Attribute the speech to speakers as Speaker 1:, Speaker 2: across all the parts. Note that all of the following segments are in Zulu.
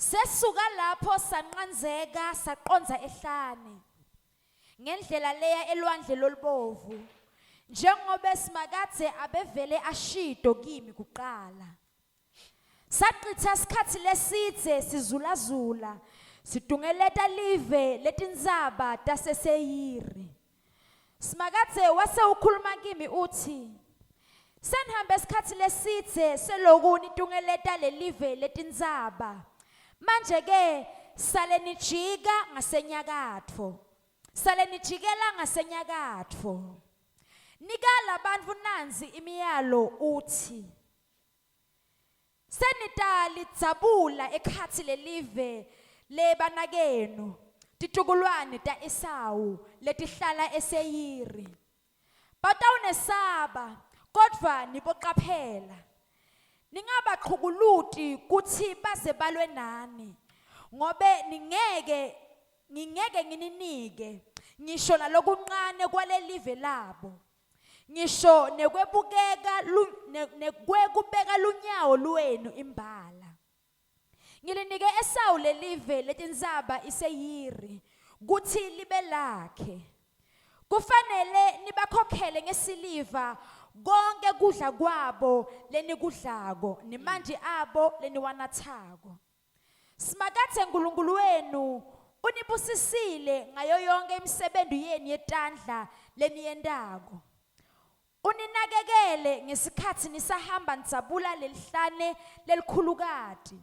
Speaker 1: Sesuka lapho sanqanzeka saqonza ehlane ngendlela leya elwandle lolubovu njengoba simakade abevele ashido kimi kuqala. Saqitha isikhathi lesidze sizulazula sidungeleta live letinzaba taseSeyiri. Simakade wase ukhuluma kimi uthi senihambe isikhathi lesidze seloku nidungeleta lelive letinzaba. Manje ke sale nijika ngasenyakatho. Sale nijikela ngasenyakatho. Nikala bantfu nanzi imiyalo uthi senitali dzabula ekhatsi lelive lebanakenu titukulwane ta Esawu letihlala eSeyiri. Batawunesaba kodvwa niboqaphela. Ningabaqhukuluti kuthi baze balwe nani ngobe ngingeke ngininike ngisho nalokuncane kwalelive labo. Ngisho nekwekubeka lunyawo lwenu imbala. Ngilinike Esawu lelive letinzaba iSeyiri kuthi libe lakhe. Kufanele nibakhokhele ngesiliva konke kudla kwabo lenikudlako nemanje abo leniwanathako. Simakathe uNkulunkulu wenu unibusisile ngayo yonke imisebenzi yenu yetandla leniyendako. Uninakekele ngesikhathi nisahamba nitsabula lelihlane lelikhulukati.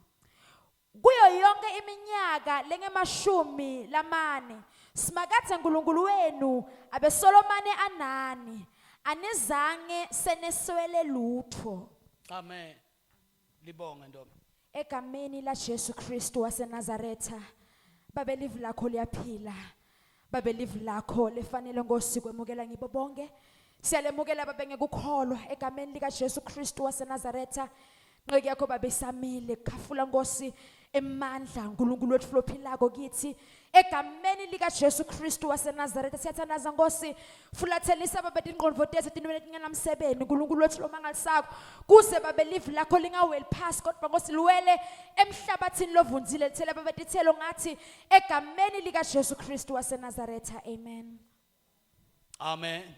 Speaker 1: Kuyo yonke iminyaka lenge-40 simakathe uNkulunkulu wenu abeSolomane anani anizange seneswele lutho.
Speaker 2: Amen. Libonge ntombi.
Speaker 1: Egameni la Jesu Kristu waseNazaretha, babe live lakho liyaphila. Babe live lakho lefanele ngosiko emukela ngibo bonke. Siyalemukela babe ngekukholwa egameni lika Jesu Kristu waseNazaretha. Nqeke yakho babe samile khafula Nkosi emandla uNkulunkulu wethu lophilako kithi egameni lika Jesu Kristu waseNazaretha. Siyathandaza Nkosi fulathelisa babe tinqondo tezi tinwele tinganamsebeni uNkulunkulu wethu lomangalisako kuze babe live lakho lingaweli phasi kodwa Nkosi liwele emhlabathini lovunzile lithele babe tithelo ngathi egameni lika Jesu Kristu waseNazaretha. Amen.
Speaker 2: Amen.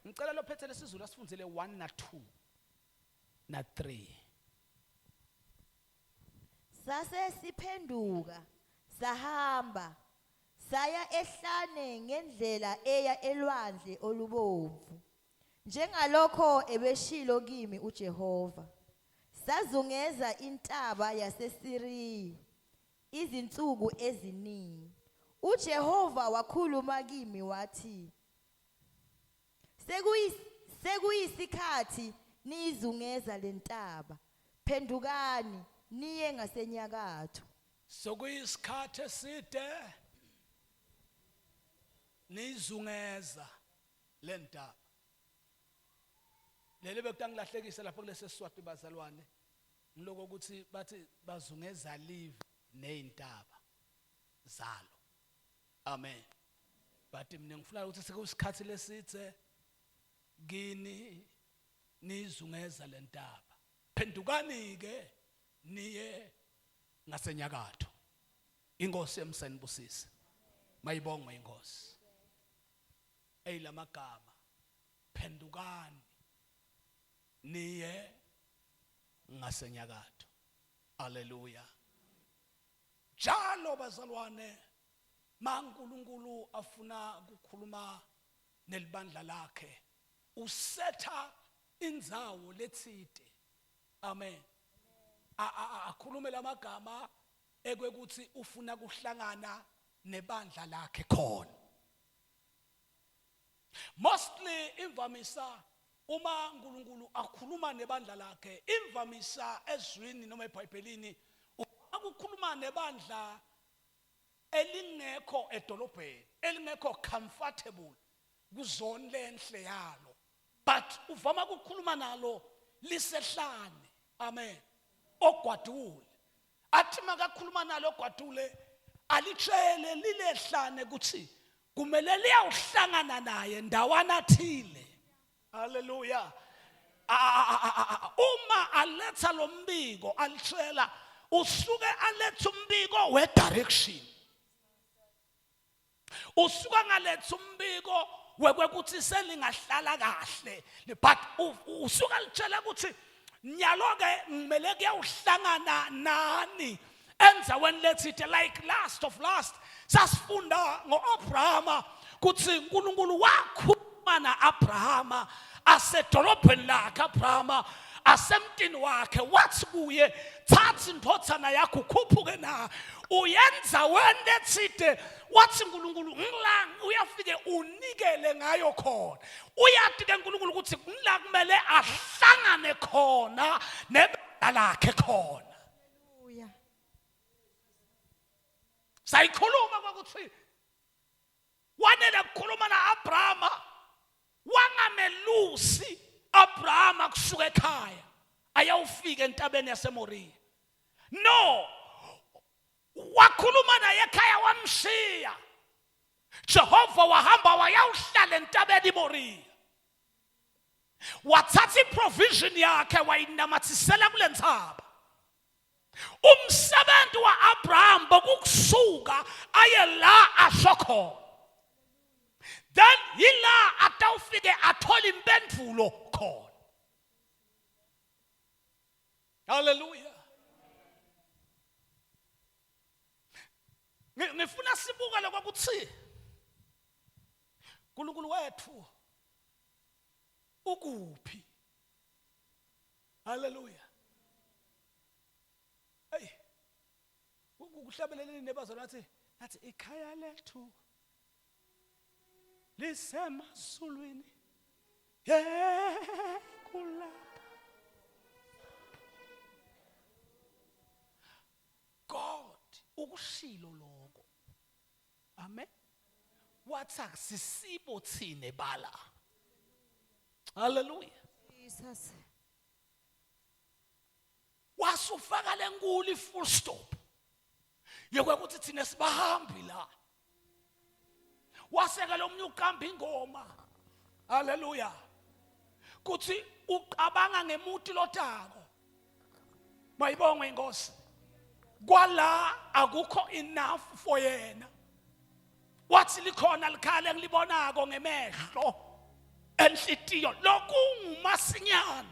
Speaker 2: Ngicela lophethe lesizulu asifundzele 1 na 2 na 3.
Speaker 3: Sase siphenduka sahamba saya ehlane ngendlela eya elwandle olubovu njengalokho ebeshilo kimi uJehova. Sazungeza intaba yaseSiriya izinsuku eziningi. uJehova wakhuluma kimi wathi Sekuyiskhathi nizungeza lentaba. Phendukani niye ngasenyakatho.
Speaker 2: Sekuyiskhathi eside nizungeza lentaba. Leli bekutangilahlekisa lapho kulesi Swati bazalwane. Ngiloko ukuthi bathi bazungeza live nezintaba zalo. Amen. Bathi mina ngifuna ukuthi sekuyiskhathi lesithe gini nizungeza lentaba. Phendukani ke niye ngasenyakatho. Inkosi emsenibusise. Mayibongwe inkosi. Eyilamagama. Phendukani niye ngasenyakatho. Haleluya. Njalo bazalwane uNkulunkulu afuna ukukhuluma nelibandla lakhe usetha indzawo letsite. Amen. Akhulume lamagama ekwekuthi ufuna kuhlangana nebandla lakhe khona. Mostly imvamisa uma uNkulunkulu akhuluma nebandla lakhe imvamisa ezwini noma eBhayibhelini ukukhuluma nebandla elingekho edolobheni elingekho comfortable kuzone lenhle yalo but uvama ukukhuluma nalo lisehlane. Amen. Ogwadule athi makakhuluma nalo ogwadule alitshele lilehlane ukuthi kumele liyawuhlangana naye ndawana thile. Haleluya. Uma aletha lombiko alitshela usuke alethe umbiko we-direction. Usuka ngalethe umbiko wekwekuthi selingahlala kahle. But usuka litshela ukuthi nyalo-ke ngimele kuyawuhlangana nani enzaweni lethithe. Like last sasifunda ngo-Abrahama kuthi uNkulunkulu wakhuluma na-Abrahama asedolobheni lakhe. Abrahama asemtini wakhe wathi kuye, thatha indodana yakho ukhuphuke na uyenza wena lethithe. Wathi uNkulunkulu ngilanga uyafike unikele ngayo khona. Uyathi ke uNkulunkulu ukuthi ngila kumele ahlangane khona nebandla lakhe khona.
Speaker 3: Haleluya.
Speaker 2: Sayikhuluma ukuthi wanele kukhuluma na-Abrahama, wangamelusi Abrahama kusuka ekhaya ayawufika entabeni yaseMoriya. No, wakhuluma naye ekhaya wamshiya. Jehova wahamba wayawuhlala entabeni iMoriya. Wathatha iprovision yakhe wayinamathisela kule nthaba. Umsebenzi wa-Abraham bokusuka aye la ashokhona. Then yila atawufike athola impendulo khona. Hallelujah. Ngifuna sibuka lokwakuthi uNkulunkulu wethu ukuphi. Hallelujah. Hey. Ukuhlabeleleni nebazalwane nathi ikhaya lethu lisemazulwini kulapha. God ukushilo lokho. Amen. Wathi akusisibo thine bala. Hallelujah.
Speaker 3: Jesus.
Speaker 2: Wasufaka lenkulu full stop. Yokuthi thina sibahambi la. Waseka lomnye uqamba ingoma. Hallelujah. Kuthi uqabanga ngemuti lotako. Mayibonge inkosi. Kwala akukho enough for yena. Wathi likhona likhale ngilibonako ngemehlo enhlitiyo lokungumasinyana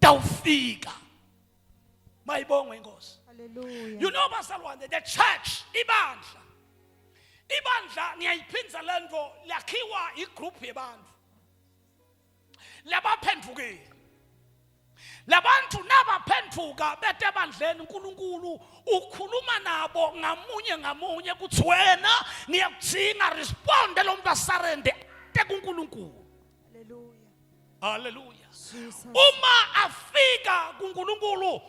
Speaker 2: tawufika. Mayibonge inkosi.
Speaker 3: Hallelujah.
Speaker 2: You know bazalwane, the church ibandla ngiyayiphinza lento lakhiwa igroup yabantu labaphendukile. Labantu nabaphenduka bete ebandleni uNkulunkulu ukhuluma nabo ngamunye kuthi wena ngiyakudinga responde lo muntu asarende ate kuNkulunkulu.
Speaker 3: Hallelujah.
Speaker 2: Hallelujah.
Speaker 3: Jesus.
Speaker 2: Uma afika kuNkulunkulu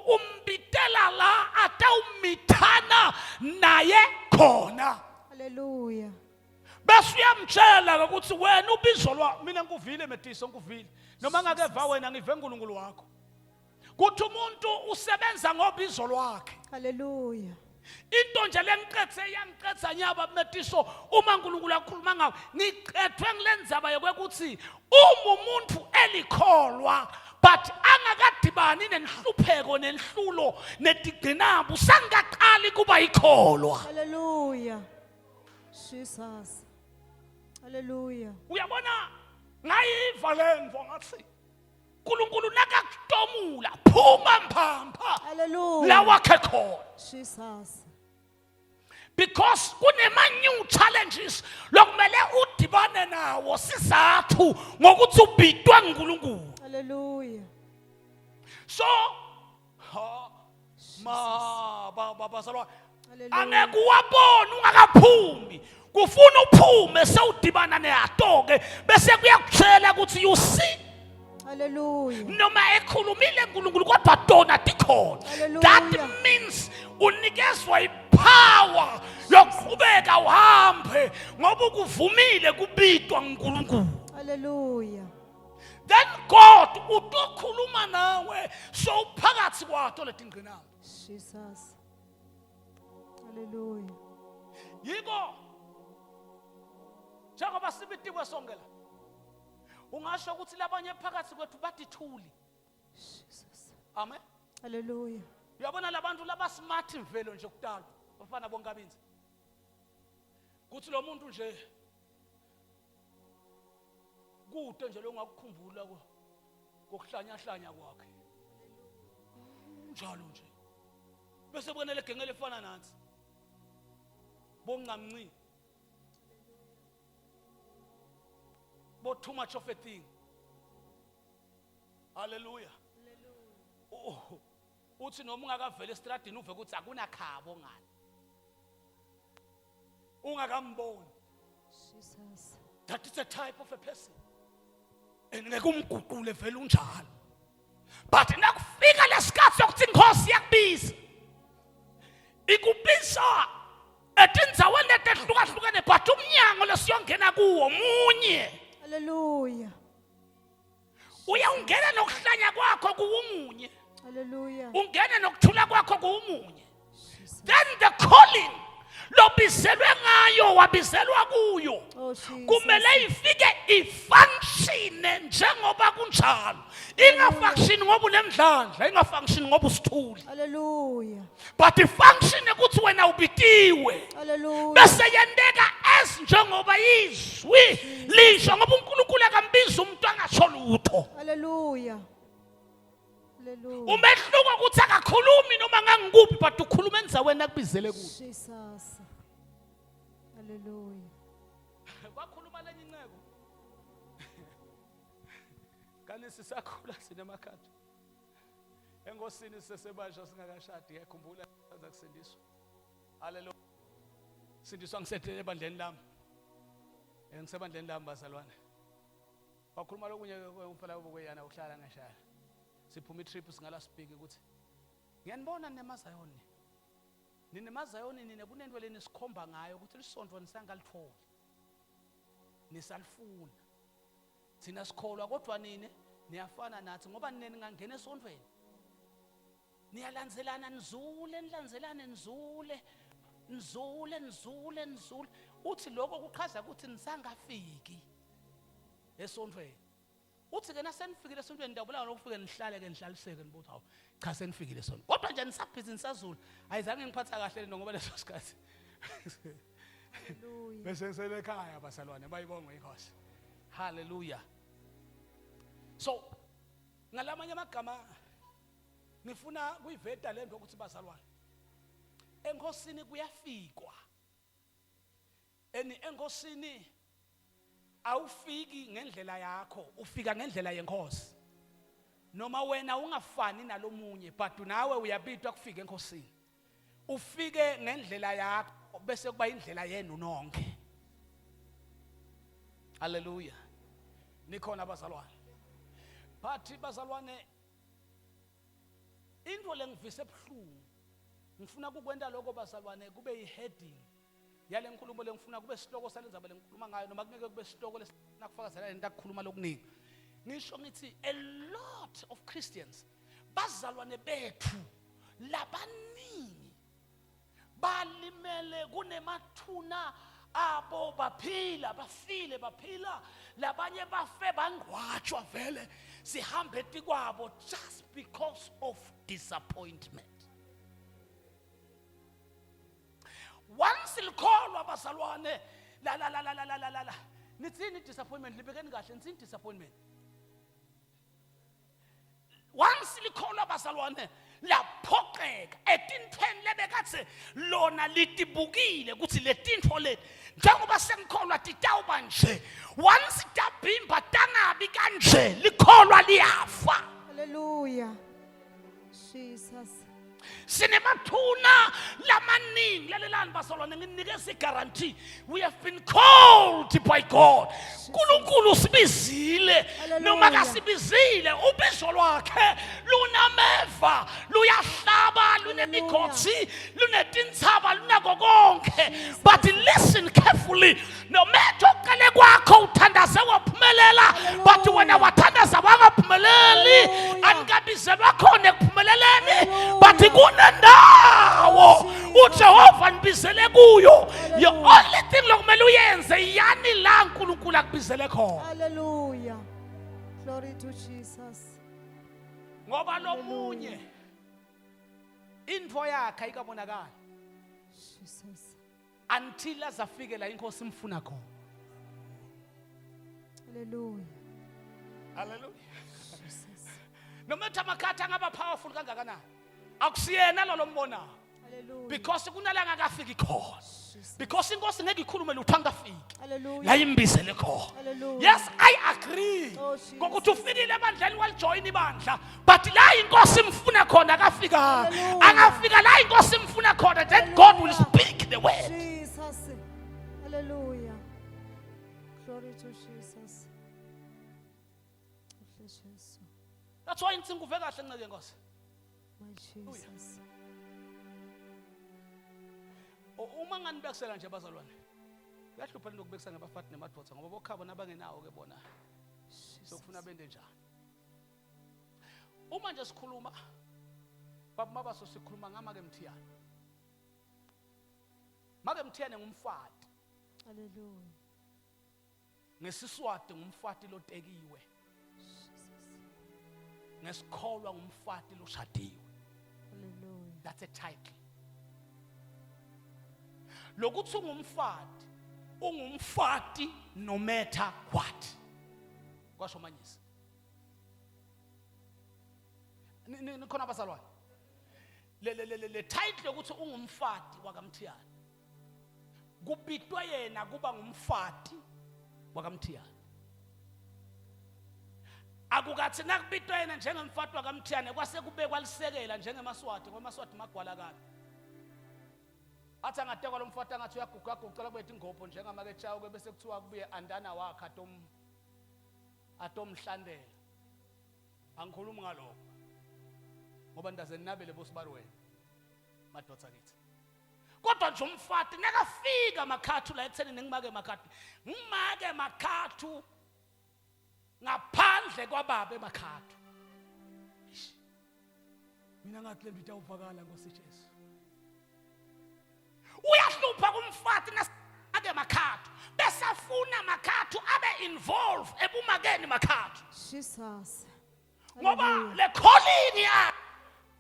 Speaker 2: umbitela la atawumithana naye khona.
Speaker 3: Hallelujah.
Speaker 2: Bese uyamtshela ukuthi wena ubizo lwa mina ngikuvile Metiso ngikuvile. Noma ngakeva wena ngive uNkulunkulu wakho. Kuthi umuntu usebenza ngobizo lwakhe.
Speaker 3: Hallelujah.
Speaker 2: Into nje lengiqethe yangiqetha nyaba Metiso uma uNkulunkulu akhuluma ngawo ngiqethwe ngilendzaba yokuthi uma umuntu elikholwa but angakadibani nenhlupheko nenhlulo netigcinabu sangaqali kuba ikholwa.
Speaker 3: Hallelujah. Jesus. Hallelujah.
Speaker 2: Uyabona ngayiva lento ngathi uNkulunkulu nakakutomula phuma mphamba
Speaker 3: Hallelujah.
Speaker 2: la wakhe khona.
Speaker 3: Jesus.
Speaker 2: Because kunema new challenges lokumele udibane nawo sizathu ngokuthi ubitwa uNkulunkulu.
Speaker 3: Hallelujah.
Speaker 2: So bazalwane
Speaker 3: Hallelujah.
Speaker 2: angeke uwabone ungakaphumi. Kufuna uphume sewudibana neyato ke bese kuyakutshela ukuthi you see.
Speaker 3: Hallelujah.
Speaker 2: Noma ekhulumile uNkulunkulu kodwa dona dikhona.
Speaker 3: Hallelujah.
Speaker 2: That means unikezwa ipower yokuqhubeka uhambe ngoba ukuvumile kubitwa uNkulunkulu.
Speaker 3: Hallelujah.
Speaker 2: Then God utokhuluma nawe so uphakathi kwato letingqinamba.
Speaker 3: Jesus. Hallelujah.
Speaker 2: Yiko njengoba sibitiwe songela ungasho ukuthi labanye phakathi kwethu bathithuli.
Speaker 3: Jesus.
Speaker 2: Amen.
Speaker 3: Hallelujah.
Speaker 2: Uyabona labantu laba smart mvelo nje kudala bafana bonke abinzi. Kuthi lo muntu nje kude nje longakukhumbula kokuhlanya kwakhe. Njalo nje. Bese bonele gengele efana nansi. Bongamnci. Bo too much of a thing. Hallelujah. Oh. Uthi noma ungakavela estradini uve ukuthi akunakhabo ngani. Ungakamboni.
Speaker 3: Jesus.
Speaker 2: That is a type of a person. Engeke umguqule vele unjalo. But nakufika lesikhathi sokuthi inkosi yakubiza. Ikubiza etindzaweni letehlukahlukene but umnyango lesiyongena kuwo munye.
Speaker 3: Hallelujah.
Speaker 2: Uyawungena nokuhlanya kwakho kuwumunye.
Speaker 3: Hallelujah.
Speaker 2: Ungena nokuthula kwakho kuwumunye. Then the calling lobizelwe ngayo wabizelwa kuyo.
Speaker 3: Oh, Jesus.
Speaker 2: Kumele ifike ifunction njengoba kunjalo. Ingafunction ngoba unemdlandla, ingafunction ngoba usithuli.
Speaker 3: Hallelujah.
Speaker 2: But ifunction ukuthi wena ubitiwe.
Speaker 3: Hallelujah.
Speaker 2: Bese yendeka njengoba izwi lisho ngoba uNkulunkulu akambiza umuntu angasho lutho.
Speaker 3: Hallelujah. Hallelujah.
Speaker 2: Umehluko ukuthi akakhulumi noma ngangikuphi but ukhuluma enzaweni akubizele kuyo.
Speaker 3: Jesus. Hallelujah.
Speaker 2: Bakhuluma lenye incebo. Kani sisakhula sinemakhadi. Engosini sesebasha singakashadi yakhumbula senza kusindiswa. Hallelujah. Sindiswa ngisethe ebandleni lami. Ngisebandleni lami bazalwane. Bakhuluma lokunye umfana obukweyana uhlala ngashaya. Siphuma itrip singala speak ukuthi ngiyanibona nemazayoni. Ninemazayoni nine kunento leni sikhomba ngayo ukuthi lisonto nisangalithola. Nisalifuna. Thina sikholwa kodwa nine niyafana nathi ngoba nine ningangena esontweni. Niyalandzelana nizule nilandzelane nizule. Uthi lokho kuchaza ukuthi nisangafiki esontweni. Uthi ke nasenifikile esontweni ndiyabulala lokufika nihlale ke nihlaliseke nibuthi hawo cha senifikile esontweni. Kodwa nje nisabhizi nisazula. Ayizange ngiphatha kahle ngoba leso sikhathi.
Speaker 3: Hallelujah.
Speaker 2: Bese ngiselekhaya basalwane bayibonga inkosi. Hallelujah. So ngalamanye amagama ngifuna kuyiveta lento ukuthi bazalwane. Enkosini kuyafikwa. Enkosini awufiki ngendlela yakho, ufika ngendlela yenkosi. Noma wena ungafani nalomunye, but nawe uyabitwa kufika enkosini. Ufike ngendlela yakho bese kuba indlela yenu nonke. Hallelujah. Nikhona bazalwane. But bazalwane into lengivise ebuhlungu. Ngifuna kukwenda lokho bazalwane kube yiheading yale nkulumo lengifuna kube sihloko salenza lengikhuluma ngayo noma kungeke kube sihloko lesinakufakazela into akukhuluma lokuningi. Ngisho ngithi a lot of Christians bazalwane bethu labaningi balimele kunemathuna abo baphila labanye bafe bangcwatshwa vele sihambe etikwabo just because of disappointment. Once likholwa bazalwane la nithini disappointment libekeni kahle nithini disappointment. Once likholwa bazalwane laphoqeka etintweni lebekathe lona litibukile ukuthi letintfo le njengoba sengikholwa titawuba nje once tabimba tangabi kanje likholwa liyafa.
Speaker 3: Hallelujah. Jesus.
Speaker 2: Sinemathuna lamaningi lalelani bazalwane nginikeza guarantee we have been called by God. uNkulunkulu sibizile noma kasibizile ubizo lwakhe lunameva luyahlaba lunemigotsi lunetintsaba lunako konke. But listen carefully, no matter okale kwakho uthandaze waphumelela but wena wathandaza wangaphumeleli angabizelwa khona ekuphumeleleni but kunendawo uJehova nibizele kuyo. The only thing lokumele uyenze yani la uNkulunkulu akubizele khona.
Speaker 3: Hallelujah. Glory to Jesus.
Speaker 2: Ngoba lomunye Intvo yakhe ayikabonakala
Speaker 3: Jesus.
Speaker 2: until azafike la inkosi imfuna khona.
Speaker 3: Hallelujah.
Speaker 2: Hallelujah.
Speaker 3: Jesus.
Speaker 2: No matter amakhathi angaba powerful kangakanani, akusiyena lo lombonayo.
Speaker 3: Hallelujah.
Speaker 2: Because kunalanga akafiki khona.
Speaker 3: Jesus.
Speaker 2: Because inkosi ngeke ikhulume lutho angafiki.
Speaker 3: Hallelujah.
Speaker 2: La imbizele khona.
Speaker 3: Hallelujah.
Speaker 2: Yes, I agree.
Speaker 3: Oh, Jesus.
Speaker 2: Ngokuthi ufikile ebandleni walijoyina ibandla, but la inkosi imfuna khona akafika.
Speaker 3: Hallelujah.
Speaker 2: Angafika la inkosi imfuna khona, then God will speak the word.
Speaker 3: Jesus. Hallelujah. Glory to Jesus. Jesus.
Speaker 2: That's why insingu uve kahle nceke Nkosi.
Speaker 3: My Jesus.
Speaker 2: Uma nganibekisela nje bazalwane. Kuyahlupha nokubekisa ngabafathi nemadoda ngoba bokhabo nabangenawo ke bona. Sokufuna bende njani. Uma nje sikhuluma babaso sikhuluma ngama ke Mthiyane. Make Mthiyane ngumfati.
Speaker 3: Hallelujah.
Speaker 2: NgesiSwati ngumfati lotekiwe. Ngesikholwa ngumfati loshadiwe.
Speaker 3: Hallelujah.
Speaker 2: That's a title. Lokuthi ungumfati no matter what. Kwasho manyisi. Nikhona abazalwane. Le title yokuthi ungumfati wakaMthiyane. Kubitwa yena kuba ngumfati wakaMthiyane. Akukathi nakubitwa yena njengemfati wakaMthiyane kwase kubekwa lisekela njengemaswati ngoba amaswati magwala kabi. Athi angatekwa lo mfati angathi uyaguga ucela kubethe ingopho njengamake chawo ke bese kuthiwa kubuye andana wakhe atomhlandela. Angikhulumi ngalokho. Ngoba ndaze ninabele bosibari wena. Madodza kithi. Kodwa nje umfati nakafika makhathu la ekutheni ngimake makhathu. Ngimake makhathu ngaphandle kwababa emakhathu. Mina ngathi lento itawuvakala Nkosi Jesu. Uyahlupha kumfati nasake makhathu bese afuna makhathu abe involved ebumakeni makhathu.
Speaker 3: Jesus.
Speaker 2: Ngoba le calling ya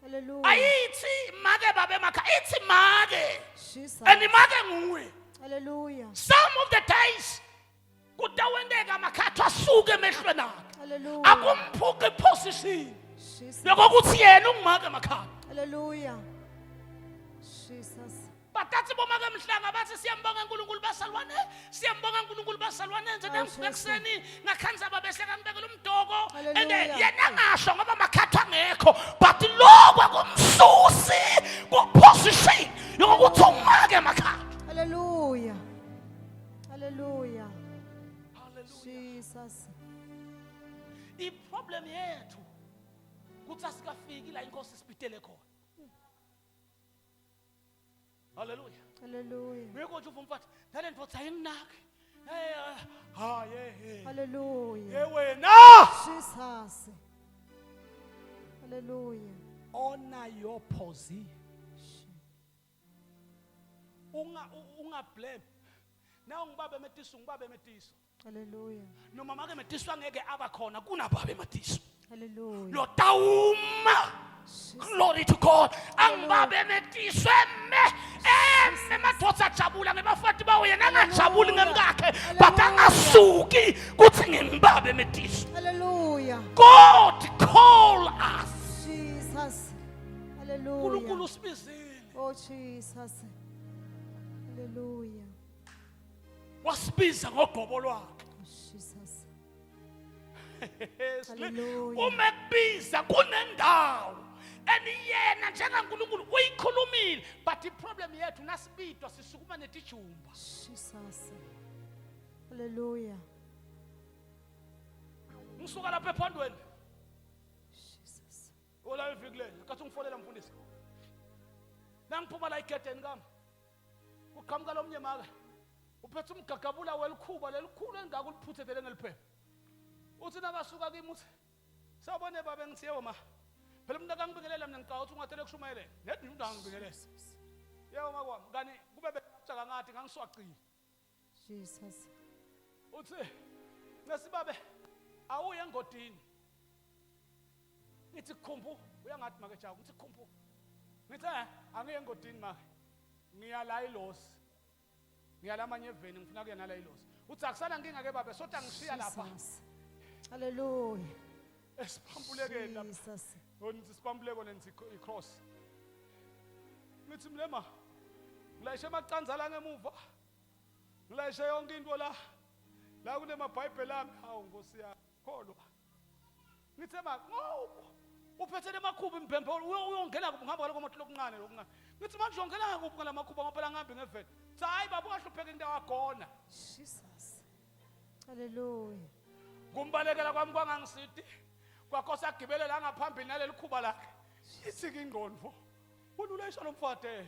Speaker 3: Hallelujah.
Speaker 2: ayithi make babe makhathu ithi make
Speaker 3: Jesus.
Speaker 2: and make nguwe.
Speaker 3: Hallelujah.
Speaker 2: Some of the days kutawendeka makhathu asuke emehlweni akhe.
Speaker 3: Hallelujah.
Speaker 2: Akumphuke position.
Speaker 3: Jesus.
Speaker 2: Lokuthi yena ungimake makhathu.
Speaker 3: Hallelujah. Jesus.
Speaker 2: Batathi bomake emhlanga bathi siyambonga uNkulunkulu basalwane siyambonga uNkulunkulu basalwane enze ngekuseni ngakhanza babese kanibekela umdoko and
Speaker 3: Hallelujah.
Speaker 2: yena ngasho ngoba makhathu angekho but lokho kumsusi kuposition yokuthi umake makhathu.
Speaker 3: Hallelujah. Hallelujah.
Speaker 2: Hallelujah.
Speaker 3: Jesus.
Speaker 2: Iproblem yethu kuthi asikafiki la inkosi isipitele khona. Hallelujah.
Speaker 3: Hallelujah.
Speaker 2: Uyeke nje umfati nale ndoda ayinginaki. Ha ye.
Speaker 3: Hallelujah.
Speaker 2: Wena.
Speaker 3: Jesus. Hallelujah.
Speaker 2: Honor your position. Unga blame. Na ungibabe emetiso.
Speaker 3: Hallelujah.
Speaker 2: Noma make metiswa ngeke abakhona kunababe emetiso.
Speaker 3: Hallelujah.
Speaker 2: Lo tawuma. Glory to God. Angibabe emetiswe madoda ajabula ngebafati bawo yena angajabuli ngemkakhe but angasuki kuthi ngimbabe emetiso.
Speaker 3: Hallelujah.
Speaker 2: God call us.
Speaker 3: Jesus. Hallelujah.
Speaker 2: uNkulunkulu usibizile.
Speaker 3: Oh Jesus. Hallelujah.
Speaker 2: Wasibiza ngogobo lwakhe.
Speaker 3: Jesus. Hallelujah.
Speaker 2: Uma kubiza kunendawo eniyena njengaNkulunkulu uyikhulumile but iproblem yethu nasibitwa sisukuma netijumba.
Speaker 3: Jesus. Hallelujah.
Speaker 2: Ngisuka lapha ephondweni
Speaker 3: Jesus.
Speaker 2: ola evikileni akathi ungifonela mfundisi nangiphuma la igedeni kami uqhamuka lomnye maka uphethe umgagabula welikhuba lelikhulu engaka uliphuthethele ngeliphepha uthi nabasuka kimi uthi sabone babe ngithiye ma phela umuntu akangibingelela mina ngiqala ukuthi ungathele kushumayele nethi umuntu angibingelele yebo makwami kani kube bejaka ngathi ngangiswacile
Speaker 3: Jesus.
Speaker 2: uthi ngesibabe awuye engodini ngithi khumbu uyangathi make jawu ngithi khumbu Ngithi angiye engodini ma. Ngiya la ilosi. Ngiya la manye eveni ngifuna kuya nala ilosi. Uthi akusana nginga ke baba soda ngishiya lapha.
Speaker 3: Jesus. Hallelujah.
Speaker 2: Esiphambulekeni lapha.
Speaker 3: Jesus.
Speaker 2: Nithi sipambuleko nenzi icross. Ngithi mlema. Ngilayishe amacanza la ngemuva. Ngilayishe yonke into la. La kunemabhayibheli ami. Hawu Nkosi yami. Kholwa. Ngithe ma, uphethe emakhubu impembe uyongena ngihamba lokho moto lokuncane lokuncane. Ngithi manje ungena kuphi ngala makhubu ngoba ngihambe ngeveni. Cha hayi baba ungahlupheki into yakona.
Speaker 3: Jesus. Hallelujah.
Speaker 2: Kumbalekela kwami kwangangisidi. Kwakhosa agibele la ngaphambili naleli khuba lakhe. Isike ingqondo. Ululayisha lomfate.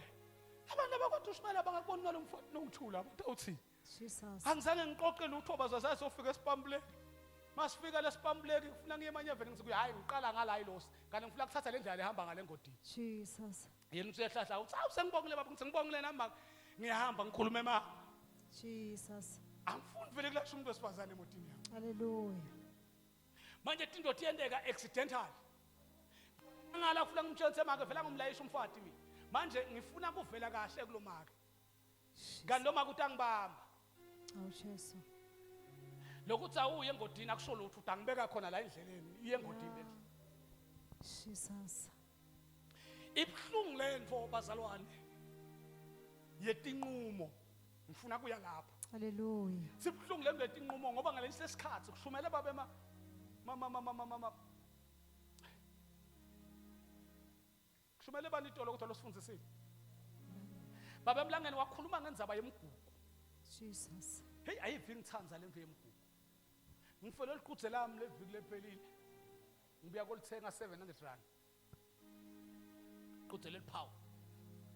Speaker 2: Abantu abakwaDushmela bangakubona nalomfate nongithula uthi.
Speaker 3: Jesus.
Speaker 2: Angizange ngiqoqe lutho bazazazi sofika esipambuleki. Masifika lesipambuleki ufuna ngiye emanyeveni ngithi hayi ngiqala ngala ilosi. Kanti ngifuna kuthatha le ndlela ehamba ngale ngodini.
Speaker 3: Jesus.
Speaker 2: Yena usehlahla uthi awu sengibongile baba ngithi ngibongile nami mama. Ngiyahamba ngikhuluma emama.
Speaker 3: Jesus.
Speaker 2: Angifuni vele kulasha umuntu wesifazane emotini yami.
Speaker 3: Hallelujah.
Speaker 2: Manje into iyendeka accidental. Ngala ufuna ngimtshela manje vela ngumlayisha umfati mina. Manje ngifuna kuvela kahle kulomaka. Kanti lo maka uthi angibamba.
Speaker 3: Awu Jesu.
Speaker 2: Lokuthi awuye engodini akusho lutho uthi angibeka khona la endleleni iye engodini le.
Speaker 3: Jesus.
Speaker 2: Ibhlungu lento bazalwane. Yetinqumo. Ngifuna kuya lapha.
Speaker 3: Hallelujah.
Speaker 2: Sibhlungu letinqumo ngoba ngalesi lesikhathi kushumele babe mama kushumele bani itolo ukuthi losifundisile. Baba emlangeni wakhuluma ngenzaba yemigugu.
Speaker 3: Jesus.
Speaker 2: Hey ayivi ngithanza lento yemigugu. Ngifela liqhudze lami leviki lephelile. Ngibuya kolithenga 700 rand. Qhudze leliphawu.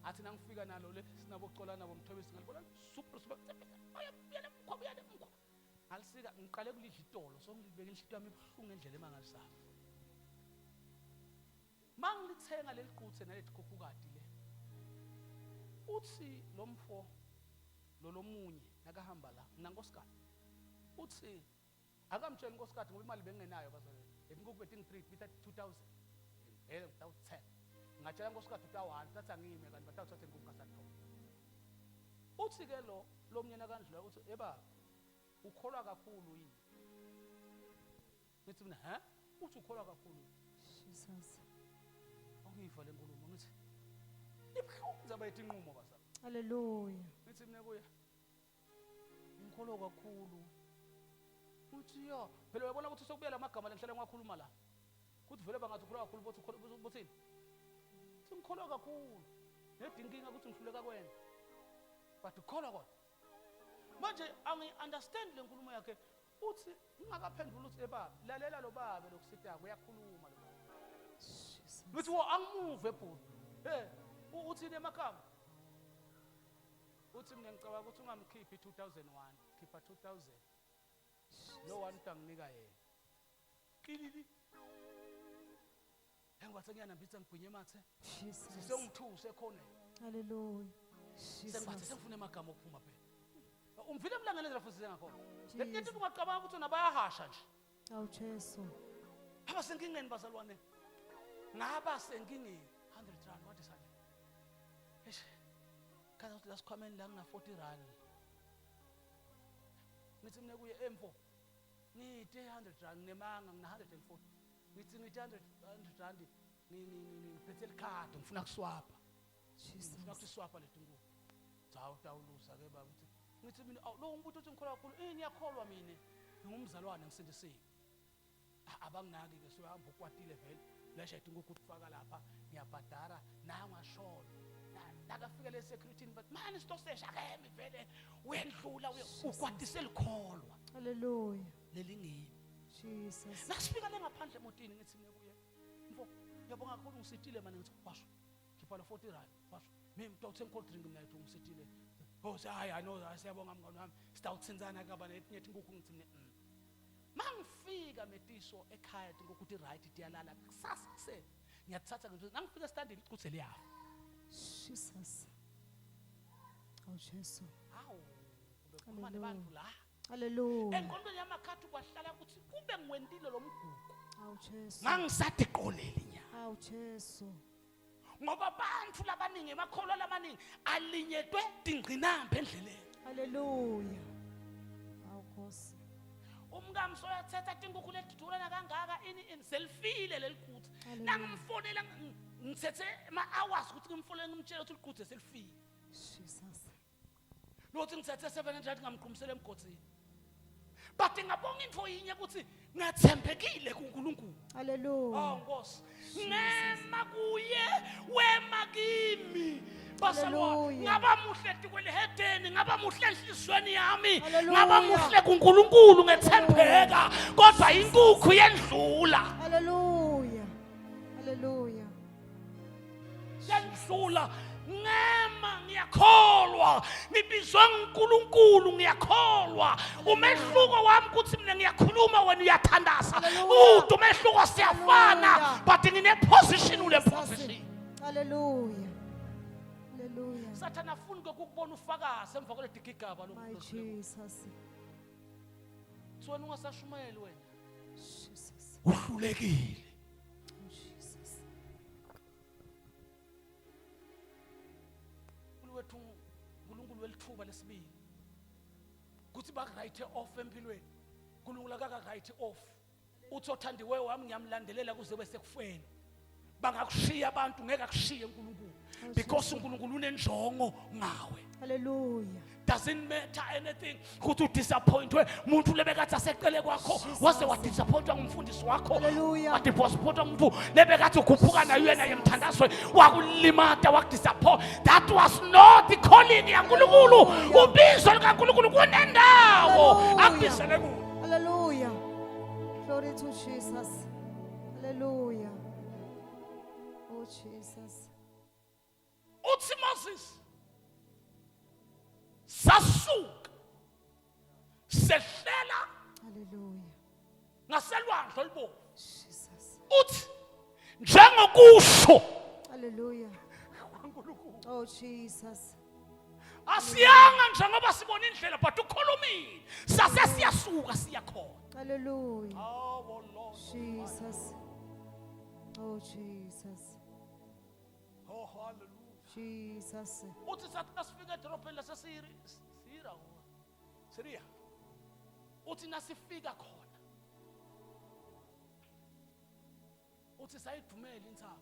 Speaker 2: Athi nangifika nalo le sinabocola nabo mthobisi ngalibona super ayabuyela mkhwa mkhwa. Alisika ngiqale kulidla itolo so ngibeke inhliziyo yami ibhlungu endlela emangalisayo. Mangilithenga leliqhudze naletikhukukadi le. Uthi lo mfo lo munye nakahamba la nankosikazi. Uthi akamtshela inkosikazi ngoba imali bengenayo bazalwane. Enkukhu betting 3 bitha 2000. Without 10. Ngatshela inkosikazi uthi awani thatha ngime kanti bathatha inkukhu ngasathola. Uthi ke lo mnyana kandlula uthi eba ukholwa kakhulu yini? Ngithi mina uthi ukholwa kakhulu.
Speaker 3: Jesus.
Speaker 2: Angiyiva le nkulumo ngithi ibhlungu zaba yetinqumo bazalwane.
Speaker 3: Hallelujah.
Speaker 2: Ngithi mina kuya ngikholwa kakhulu. Uthi yo phela uyabona ukuthi sokubuya lamagama lenhlala ngiwakhuluma la. Kuthi vele bangathi ukholwa kakhulu bothini? Ngikholwa kakhulu. Nedinkinga ukuthi ngihluleka kwena. But ukholwa kodwa. Manje angi understand le nkulumo yakhe. Uthi ngingakaphendula uthi ebaba lalela lo baba lokusitaka uyakhuluma lo baba.
Speaker 3: Jesus.
Speaker 2: Uthi wo angimuve ebhuti. Uthi nemakama. Uthi mina ngicabanga ukuthi ungamkhiphi 2001, khipha 2000. Lo one utanginika yena. Kilili. Engwathi ngiyanambitha ngigwinye mathe.
Speaker 3: Jesus.
Speaker 2: Sisengithuse khona.
Speaker 3: Hallelujah.
Speaker 2: Sengibathi
Speaker 3: Jesus.
Speaker 2: sengifuna emagama okuphuma phela. Umvile emlangeni ezela futhi sengakho.
Speaker 3: Jesus.
Speaker 2: Letinto ungacabanga ukuthi nabayahasha nje.
Speaker 3: Awu Jesu.
Speaker 2: Aba senkingeni bazalwane. Ngaba senkingeni 100 rand what is that? Eish. Kaza ukuthi lasikhwameni la ngina 40 rand. Ngithi mina kuye emfo. Ngithi 100 rand nemanga ngina 140. Ngithi 100 rand ngiphethe ikhadi ngifuna kuswapa.
Speaker 3: Jesus.
Speaker 2: Ngifuna ukuthi swapa letingubo. Cha utawulusa ke baba uthi ngithi mina lo umuntu uthi ngikholwa kakhulu ngiyakholwa mina ngingumzalwane ngisindisile. Abanginaki ke sohamba ukwatile vele lasha itingubo ukufaka lapha ngiyabhadara na ngashona. Nakafika le security but man isitosesha akemi vele uyendlula ukwatise likholwa.
Speaker 3: Hallelujah.
Speaker 2: Lelingimi.
Speaker 3: Jesus.
Speaker 2: Nasifika lengaphandle emotini ngithi mina kuye. Mfo ngiyabonga kakhulu ngisitile manje ngithi basho. Khipha lo 40 rand basho. Mina mntothe cold drink mina yithi ngisitile. Oh hayi I know siyabonga mngani wami. Sitawuthinzana kaba nethi inkukhu ngithi mina. Mangifika metiso ekhaya inkukhu uthi right iyalala kusasa kuseni. Ngiyathatha ngithi nangifika standini iquthe liyafa.
Speaker 3: Jesus. Awu Jesu.
Speaker 2: Hawu bekhuluma nabantu la.
Speaker 3: Hallelujah.
Speaker 2: Engqondweni yamakhathi kwahlala ukuthi kube ngiwendile lo mgugu.
Speaker 3: Awu Jesu.
Speaker 2: Ngangisathi qoleli nya.
Speaker 3: Awu Jesu.
Speaker 2: ngoba abantu labaningi emakholwa lamaningi alinyetwe tingqinamba endleleni.
Speaker 3: Hallelujah. Hawu Nkosi.
Speaker 2: Umkami soyathetha inkukhu ledudulana kangaka ini selifile leliquthe. Nangimfonela ngithethe ama-hours ukuthi ngimfonele ngimtshela ukuthi liquthe selifile.
Speaker 3: Jesus.
Speaker 2: Lothi ngithethe 700 ngamqhumisela emgodini. But ngabonga into yinye ukuthi ngathembekile kuNkulunkulu.
Speaker 3: Hallelujah.
Speaker 2: Oh Nkosi. Nema kuye wema kimi. Bazalwane, ngaba muhle tikwelehedeni, ngaba muhle enhlizweni yami, ngaba muhle kuNkulunkulu ngethembeka, kodwa inkukhu yendlula.
Speaker 3: Hallelujah. Hallelujah.
Speaker 2: Yendlula. Ngema ngiyakholwa, ngibizwa nguNkulunkulu ngiyakholwa. Umehluko wami ukuthi mina ngiyakhuluma wena uyathandaza. Umehluko siyafana, but ngine position ule position.
Speaker 3: Hallelujah. Hallelujah.
Speaker 2: Sathana afuna ukukubona ufakazi emva kwale digigaba lo.
Speaker 3: My Jesus.
Speaker 2: Wena ungasashumayeli wena.
Speaker 3: Jesus.
Speaker 2: Uhlulekile.
Speaker 3: Jesus.
Speaker 2: Wethu uNkulunkulu welithuba lesibili. Kuthi ba write off empilweni. uNkulunkulu akaka write off. Uthi othandiwe wami ngiyamlandelela kuze besekufeni. Bangakushiya abantu ngeke akushiye uNkulunkulu. Because uNkulunkulu unenjongo ngawe.
Speaker 3: Hallelujah.
Speaker 2: Doesn't matter anything ukuthi udisappointwe umuntu lebekathi aseqele kwakho wase wadisappointwa ngumfundisi wakho wadisappointwa ngumuntu lebekathi ukhuphuka nayo yena yemthandazwe wakulimata wakudisappoint. That was not the calling yaNkulunkulu. Ubizo likaNkulunkulu kunendawo akubizele kuyo.
Speaker 3: Hallelujah. Glory to Jesus. Hallelujah. Oh Jesus.
Speaker 2: Uthi Moses sasuka sehlela
Speaker 3: Hallelujah.
Speaker 2: ngaselwandle olubovu.
Speaker 3: Jesus.
Speaker 2: Uthi njengokusho
Speaker 3: Hallelujah. Oh Jesus.
Speaker 2: asiyanga njengoba sibona indlela but ukhulumile sase siyasuka siyakhona.
Speaker 3: Hallelujah.
Speaker 2: Oh Lord
Speaker 3: Jesus. Oh Jesus.
Speaker 2: Oh hallelujah.
Speaker 3: Jesus.
Speaker 2: Uthi sathi nasifika edorobheni lasesira Syria. Uthi nasifika khona. Uthi sayidumela intaba.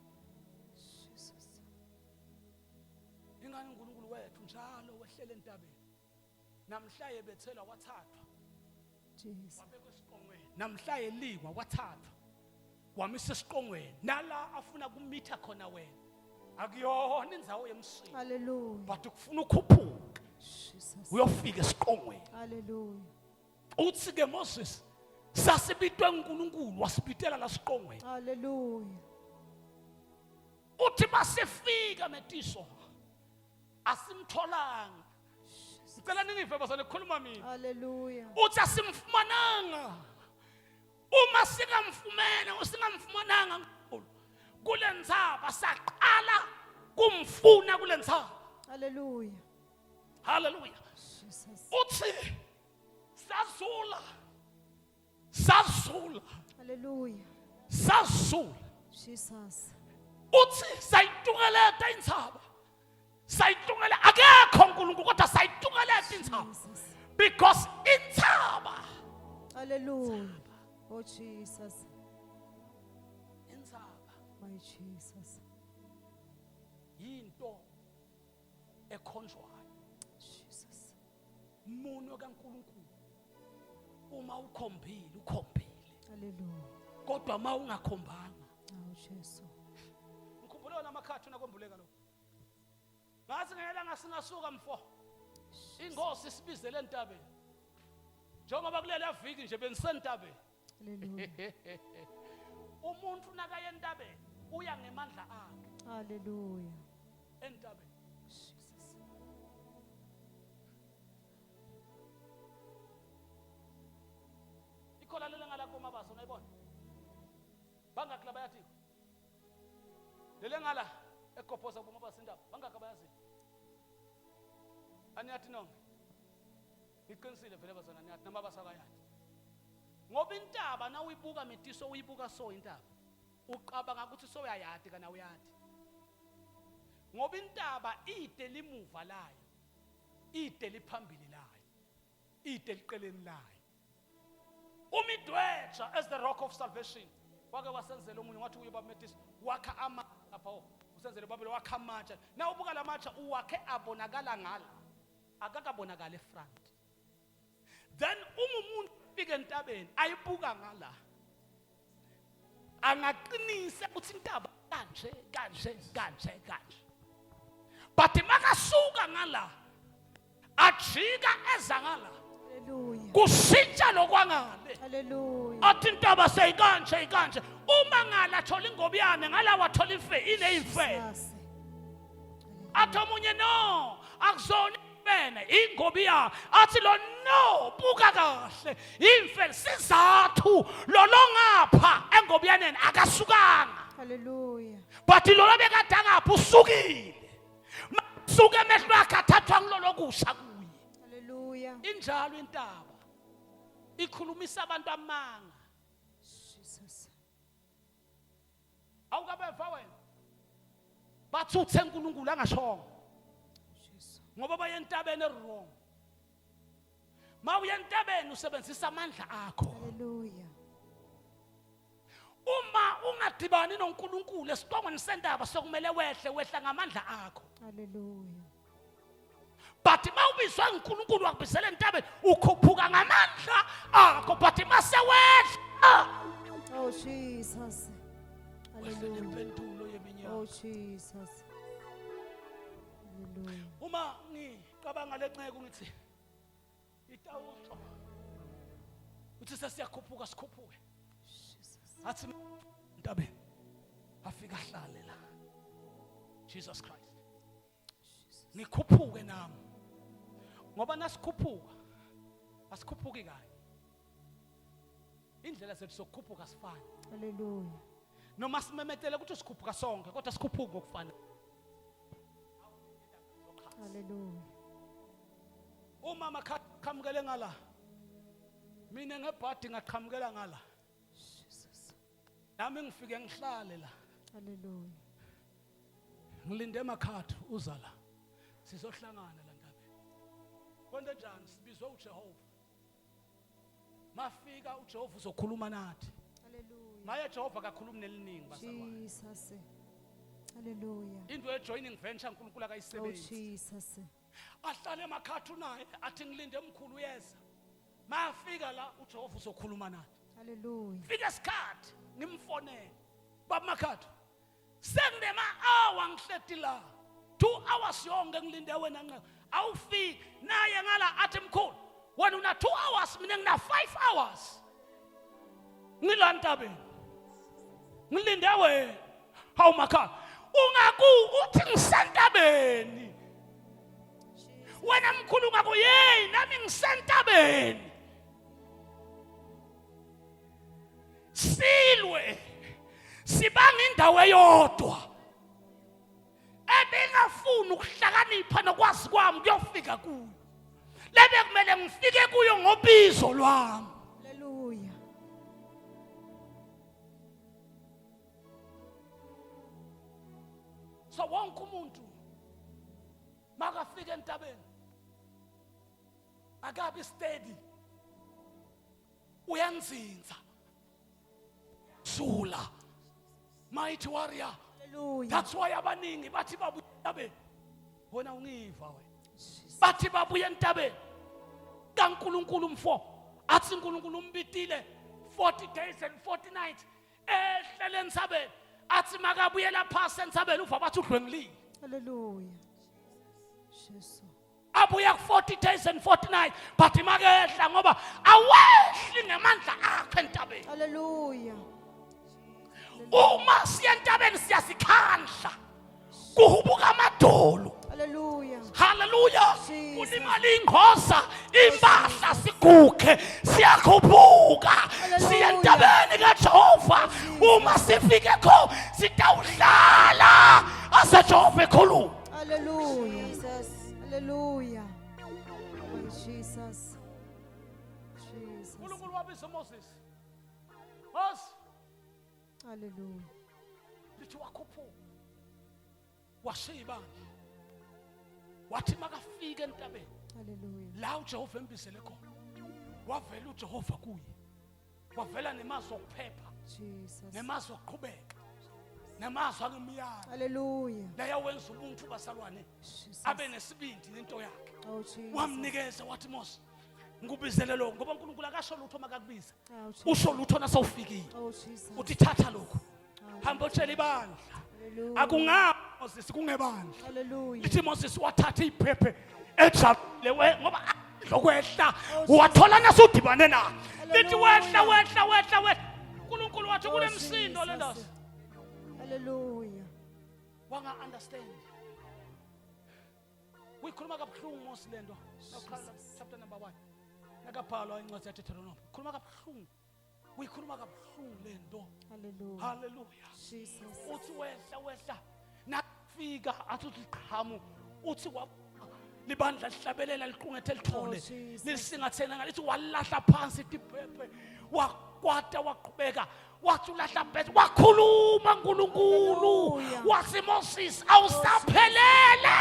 Speaker 3: Jesus.
Speaker 2: Ingani uNkulunkulu wethu njalo wehlele entabeni. Namhla yebethelwa wathathwa.
Speaker 3: Jesus.
Speaker 2: Wabekwe esiqongweni. Namhla yelikwa wathathwa. Wamisa esiqongweni. Nala afuna kumitha khona wena. Akuyona indzawo yemsini.
Speaker 3: Hallelujah.
Speaker 2: But ukufuna ukhuphuka.
Speaker 3: Jesus.
Speaker 2: Uyofika esiqongweni.
Speaker 3: Hallelujah.
Speaker 2: Uthi ke Moses sasibitwe uNkulunkulu wasibitela la siqongweni.
Speaker 3: Hallelujah.
Speaker 2: Uthi masifika metiso asimtholanga. Ngicela ningive bazane khuluma mina.
Speaker 3: Hallelujah.
Speaker 2: Uthi asimfumananga. Uma singamfumananga uNkulunkulu kule ndzaba saqala kumfuna kule ndzaba.
Speaker 3: Hallelujah.
Speaker 2: Hallelujah.
Speaker 3: Jesus.
Speaker 2: Uthi sazula
Speaker 3: Hallelujah. Jesus.
Speaker 2: Uthi sayitungeleta indzaba sayitungela akekho uNkulunkulu kodwa sayitungeleta indzaba
Speaker 3: Jesus.
Speaker 2: because indzaba
Speaker 3: Hallelujah. Oh Jesus.
Speaker 2: indzaba
Speaker 3: My Jesus.
Speaker 2: yinto ekhonjwayo.
Speaker 3: Jesus.
Speaker 2: Umunwe kaNkulunkulu uma ukhombile
Speaker 3: Hallelujah.
Speaker 2: kodwa uma ungakhombanga.
Speaker 3: Oh Jesus.
Speaker 2: Ngikhumbula namakhathi nakwembuleka lo. Ngathi ngela ngasingasuka mfo. Ingosi sibizele entabeni. Njengoba kulela viki nje benisentabeni.
Speaker 3: Hallelujah.
Speaker 2: Umuntu nakaye entabeni uya ngemandla akhe
Speaker 3: Hallelujah.
Speaker 2: entabeni.
Speaker 3: Jesus.
Speaker 2: Ikhola lele ngala komabaso unayibona? Bangakla bayathi. Lele ngala ekophoza komabaso indaba bangaka bayazi. Aniyathi nonke. Iqinisile vele bazona niyathi namabasa kayathi. Ngoba intaba na uyibuka metiso uyibuka so intaba. Uqabanga ukuthi so uyayati kana uyathi. ngoba intaba ide limuva layo, ide liphambili layo, ide liqeleni layo. Umidwetsha as the rock of salvation. Wake wasenzela omunye ngathi uye baMethodist wakha amatshe lapha usenzele babele wakha amatshe. Na ubuka lamatshe uwakhe abonakala ngala. Akakabonakala efront. Then umuntu fika entabeni ayibuka ngala. Angaqinisa ukuthi intaba kanje. But makasuka ngala ajika ezangala.
Speaker 3: Hallelujah.
Speaker 2: Kushintsha lokwangale.
Speaker 3: Hallelujah.
Speaker 2: Athi intaba seyikanje. Uma ngala thola ingobiyane ngala wathola ife ineyimfe.
Speaker 3: Jesus.
Speaker 2: Athi omunye no akuzona imfene ingobiya. Athi lo no buka kahle imfe sizathu lolongapha engobiyaneni akasukanga.
Speaker 3: Hallelujah.
Speaker 2: But lo bekade angapha usukile. Masuke emehlo akhe athathwa ngilolo kusha kuye.
Speaker 3: Hallelujah.
Speaker 2: Injalo intaba ikhulumisa abantu amanga.
Speaker 3: Jesus.
Speaker 2: Awukabeva wena bathi uthe uNkulunkulu angashongo
Speaker 3: Jesus.
Speaker 2: ngoba baye entabeni wrong. Mawuye entabeni usebenzisa amandla akho.
Speaker 3: Hallelujah.
Speaker 2: Uma ungadibani noNkulunkulu esiqongweni sendaba sokumele wehla ngamandla akho.
Speaker 3: Hallelujah.
Speaker 2: But mawubizwa uNkulunkulu wakubizela entabeni ukhuphuka ngamandla akho, but masewehla
Speaker 3: Oh Jesus. Hallelujah.
Speaker 2: impendulo yeminyaka.
Speaker 3: Oh Jesus. Hallelujah.
Speaker 2: Uma ngicabanga lenceke ngithi itawuxo uthi sesiyakhuphuka sikhuphuke.
Speaker 3: Jesus.
Speaker 2: Athi entabeni afika ahlale la. Jesus Christ. Nikhuphuke nami. Ngoba nasikhuphuka asikhuphuki kanye. Indlela zethu sokukhuphuka sifana.
Speaker 3: Hallelujah.
Speaker 2: Noma simemetele ukuthi sikhuphuka sonke kodwa sikhuphuka ngokufana.
Speaker 3: Hallelujah.
Speaker 2: Uma makhamukele ngala. Mina ngebhadi ngaqhamukela ngala.
Speaker 3: Jesus.
Speaker 2: Nami ngifike ngihlale la.
Speaker 3: Hallelujah.
Speaker 2: Ngilinde emakhatho uzala. Sizohlangana la ndabeni. Konke njani sibizwe uJehova. Mafika uJehova uzokhuluma nathi.
Speaker 3: Hallelujah.
Speaker 2: Maye Jehova akakhulumi neliningi bazalwane.
Speaker 3: Jesus. Hallelujah.
Speaker 2: Into ye joining venture uNkulunkulu
Speaker 3: Oh
Speaker 2: akayisebenzi.
Speaker 3: Jesus.
Speaker 2: Ahlale emakhatho naye athi ngilinde emkhulu yeza. Mafika la uJehova uzokhuluma nathi.
Speaker 3: Hallelujah.
Speaker 2: Fika isikhathi ngimfonele. Baba makhatho. Sengidema hour ngihleti la. 2 hours yonke ngilinde wena nqa. Awufiki naye ngala athi mkhulu. Wena una 2 hours mina ngina 5 hours. Ngilantabeni. Ngilinde wena. Hawu makhatho. Uthi ngisentabeni. Wena mkhulu ngako yey nami ngisentabeni. Silwe sibanga indawo eyodwa. Ebengafuna ukuhlakanipha nokwazi kwami kuyofika kuyo. Lebe kumele ngifike kuyo ngobizo lwami.
Speaker 3: Hallelujah.
Speaker 2: So wonke umuntu makafika entabeni akabe steady. Uyanzinza. Sula. Mighty warrior.
Speaker 3: Hallelujah.
Speaker 2: That's why abaningi bathi babuya entabeni. Wena ungiva we.
Speaker 3: Jesus.
Speaker 2: Bathi babuya entabeni. kaNkulunkulu mfo. Athi uNkulunkulu umbitile 40 days and 40 nights. Ehlele entsabeni. Athi makabuyela phasi entsabeni uva bathi udlwengilile.
Speaker 3: Hallelujah. Jesus.
Speaker 2: Abuya ku 40 days and 40 nights. Bathi makehla ngoba awehli ngamandla akhe entabeni.
Speaker 3: Hallelujah.
Speaker 2: Uma siya entabeni siyasikhandla. Kuhubuka amadolo.
Speaker 3: Hallelujah.
Speaker 2: Hallelujah.
Speaker 3: Jesus.
Speaker 2: Ulimali ingqoza impahla siguke siyakhuphuka
Speaker 3: Hallelujah.
Speaker 2: siya entabeni kaJehova. Uma sifike kho sitawuhlala aseJehova ekhuluma.
Speaker 3: Hallelujah. Jesus. Hallelujah. Oh, Jesus. Jesus.
Speaker 2: uNkulunkulu wabiza Moses. Moses
Speaker 3: Hallelujah.
Speaker 2: lithi wakhuphuka. washiya ibandla wathi makafika entabeni
Speaker 3: Hallelujah.
Speaker 2: la uJehova embizele khona wavela uJehova kuye wavela nemazwi okuphepha
Speaker 3: Jesus.
Speaker 2: nemazwi okuqhubeka nemazwi angimiyalo
Speaker 3: Hallelujah.
Speaker 2: leyo wenza umuntu basalwane
Speaker 3: Jesus.
Speaker 2: abe nesibindi into yakhe
Speaker 3: Oh Jesus.
Speaker 2: wamnikeza wathi Mose ngubizele lo ngoba uNkulunkulu akasho lutho makakubiza
Speaker 3: Oh Jesus.
Speaker 2: usho lutho nasawufikile
Speaker 3: Oh Jesus.
Speaker 2: uthi thatha lokho hamba utshela ibandla
Speaker 3: Hallelujah.
Speaker 2: akungaphi Moses kungebandla
Speaker 3: Hallelujah.
Speaker 2: lithi Moses wathatha iphephe ejabule ngoba lokwehla wathola nasudibane na lithi wehla uNkulunkulu wathi kunemsindo le ndoda
Speaker 3: Hallelujah.
Speaker 2: wanga understand uyikhuluma kabuhlungu Mose lento nawuqala chapter number 1 nakabhalwa incwadi yaThethronomy khuluma kabuhlungu uyikhuluma kabuhlungu lento
Speaker 3: Hallelujah.
Speaker 2: hallelujah
Speaker 3: Jesus.
Speaker 2: uthi wehla nafika athi uqhamu uthi libandla lihlabelela liqungethe lithole
Speaker 3: Jesus.
Speaker 2: lilisingathena ngalithi walahla phansi iphephe wakwata waqhubeka wathi ulahla phansi wakhuluma uNkulunkulu
Speaker 3: Hallelujah.
Speaker 2: wathi Moses awusaphelele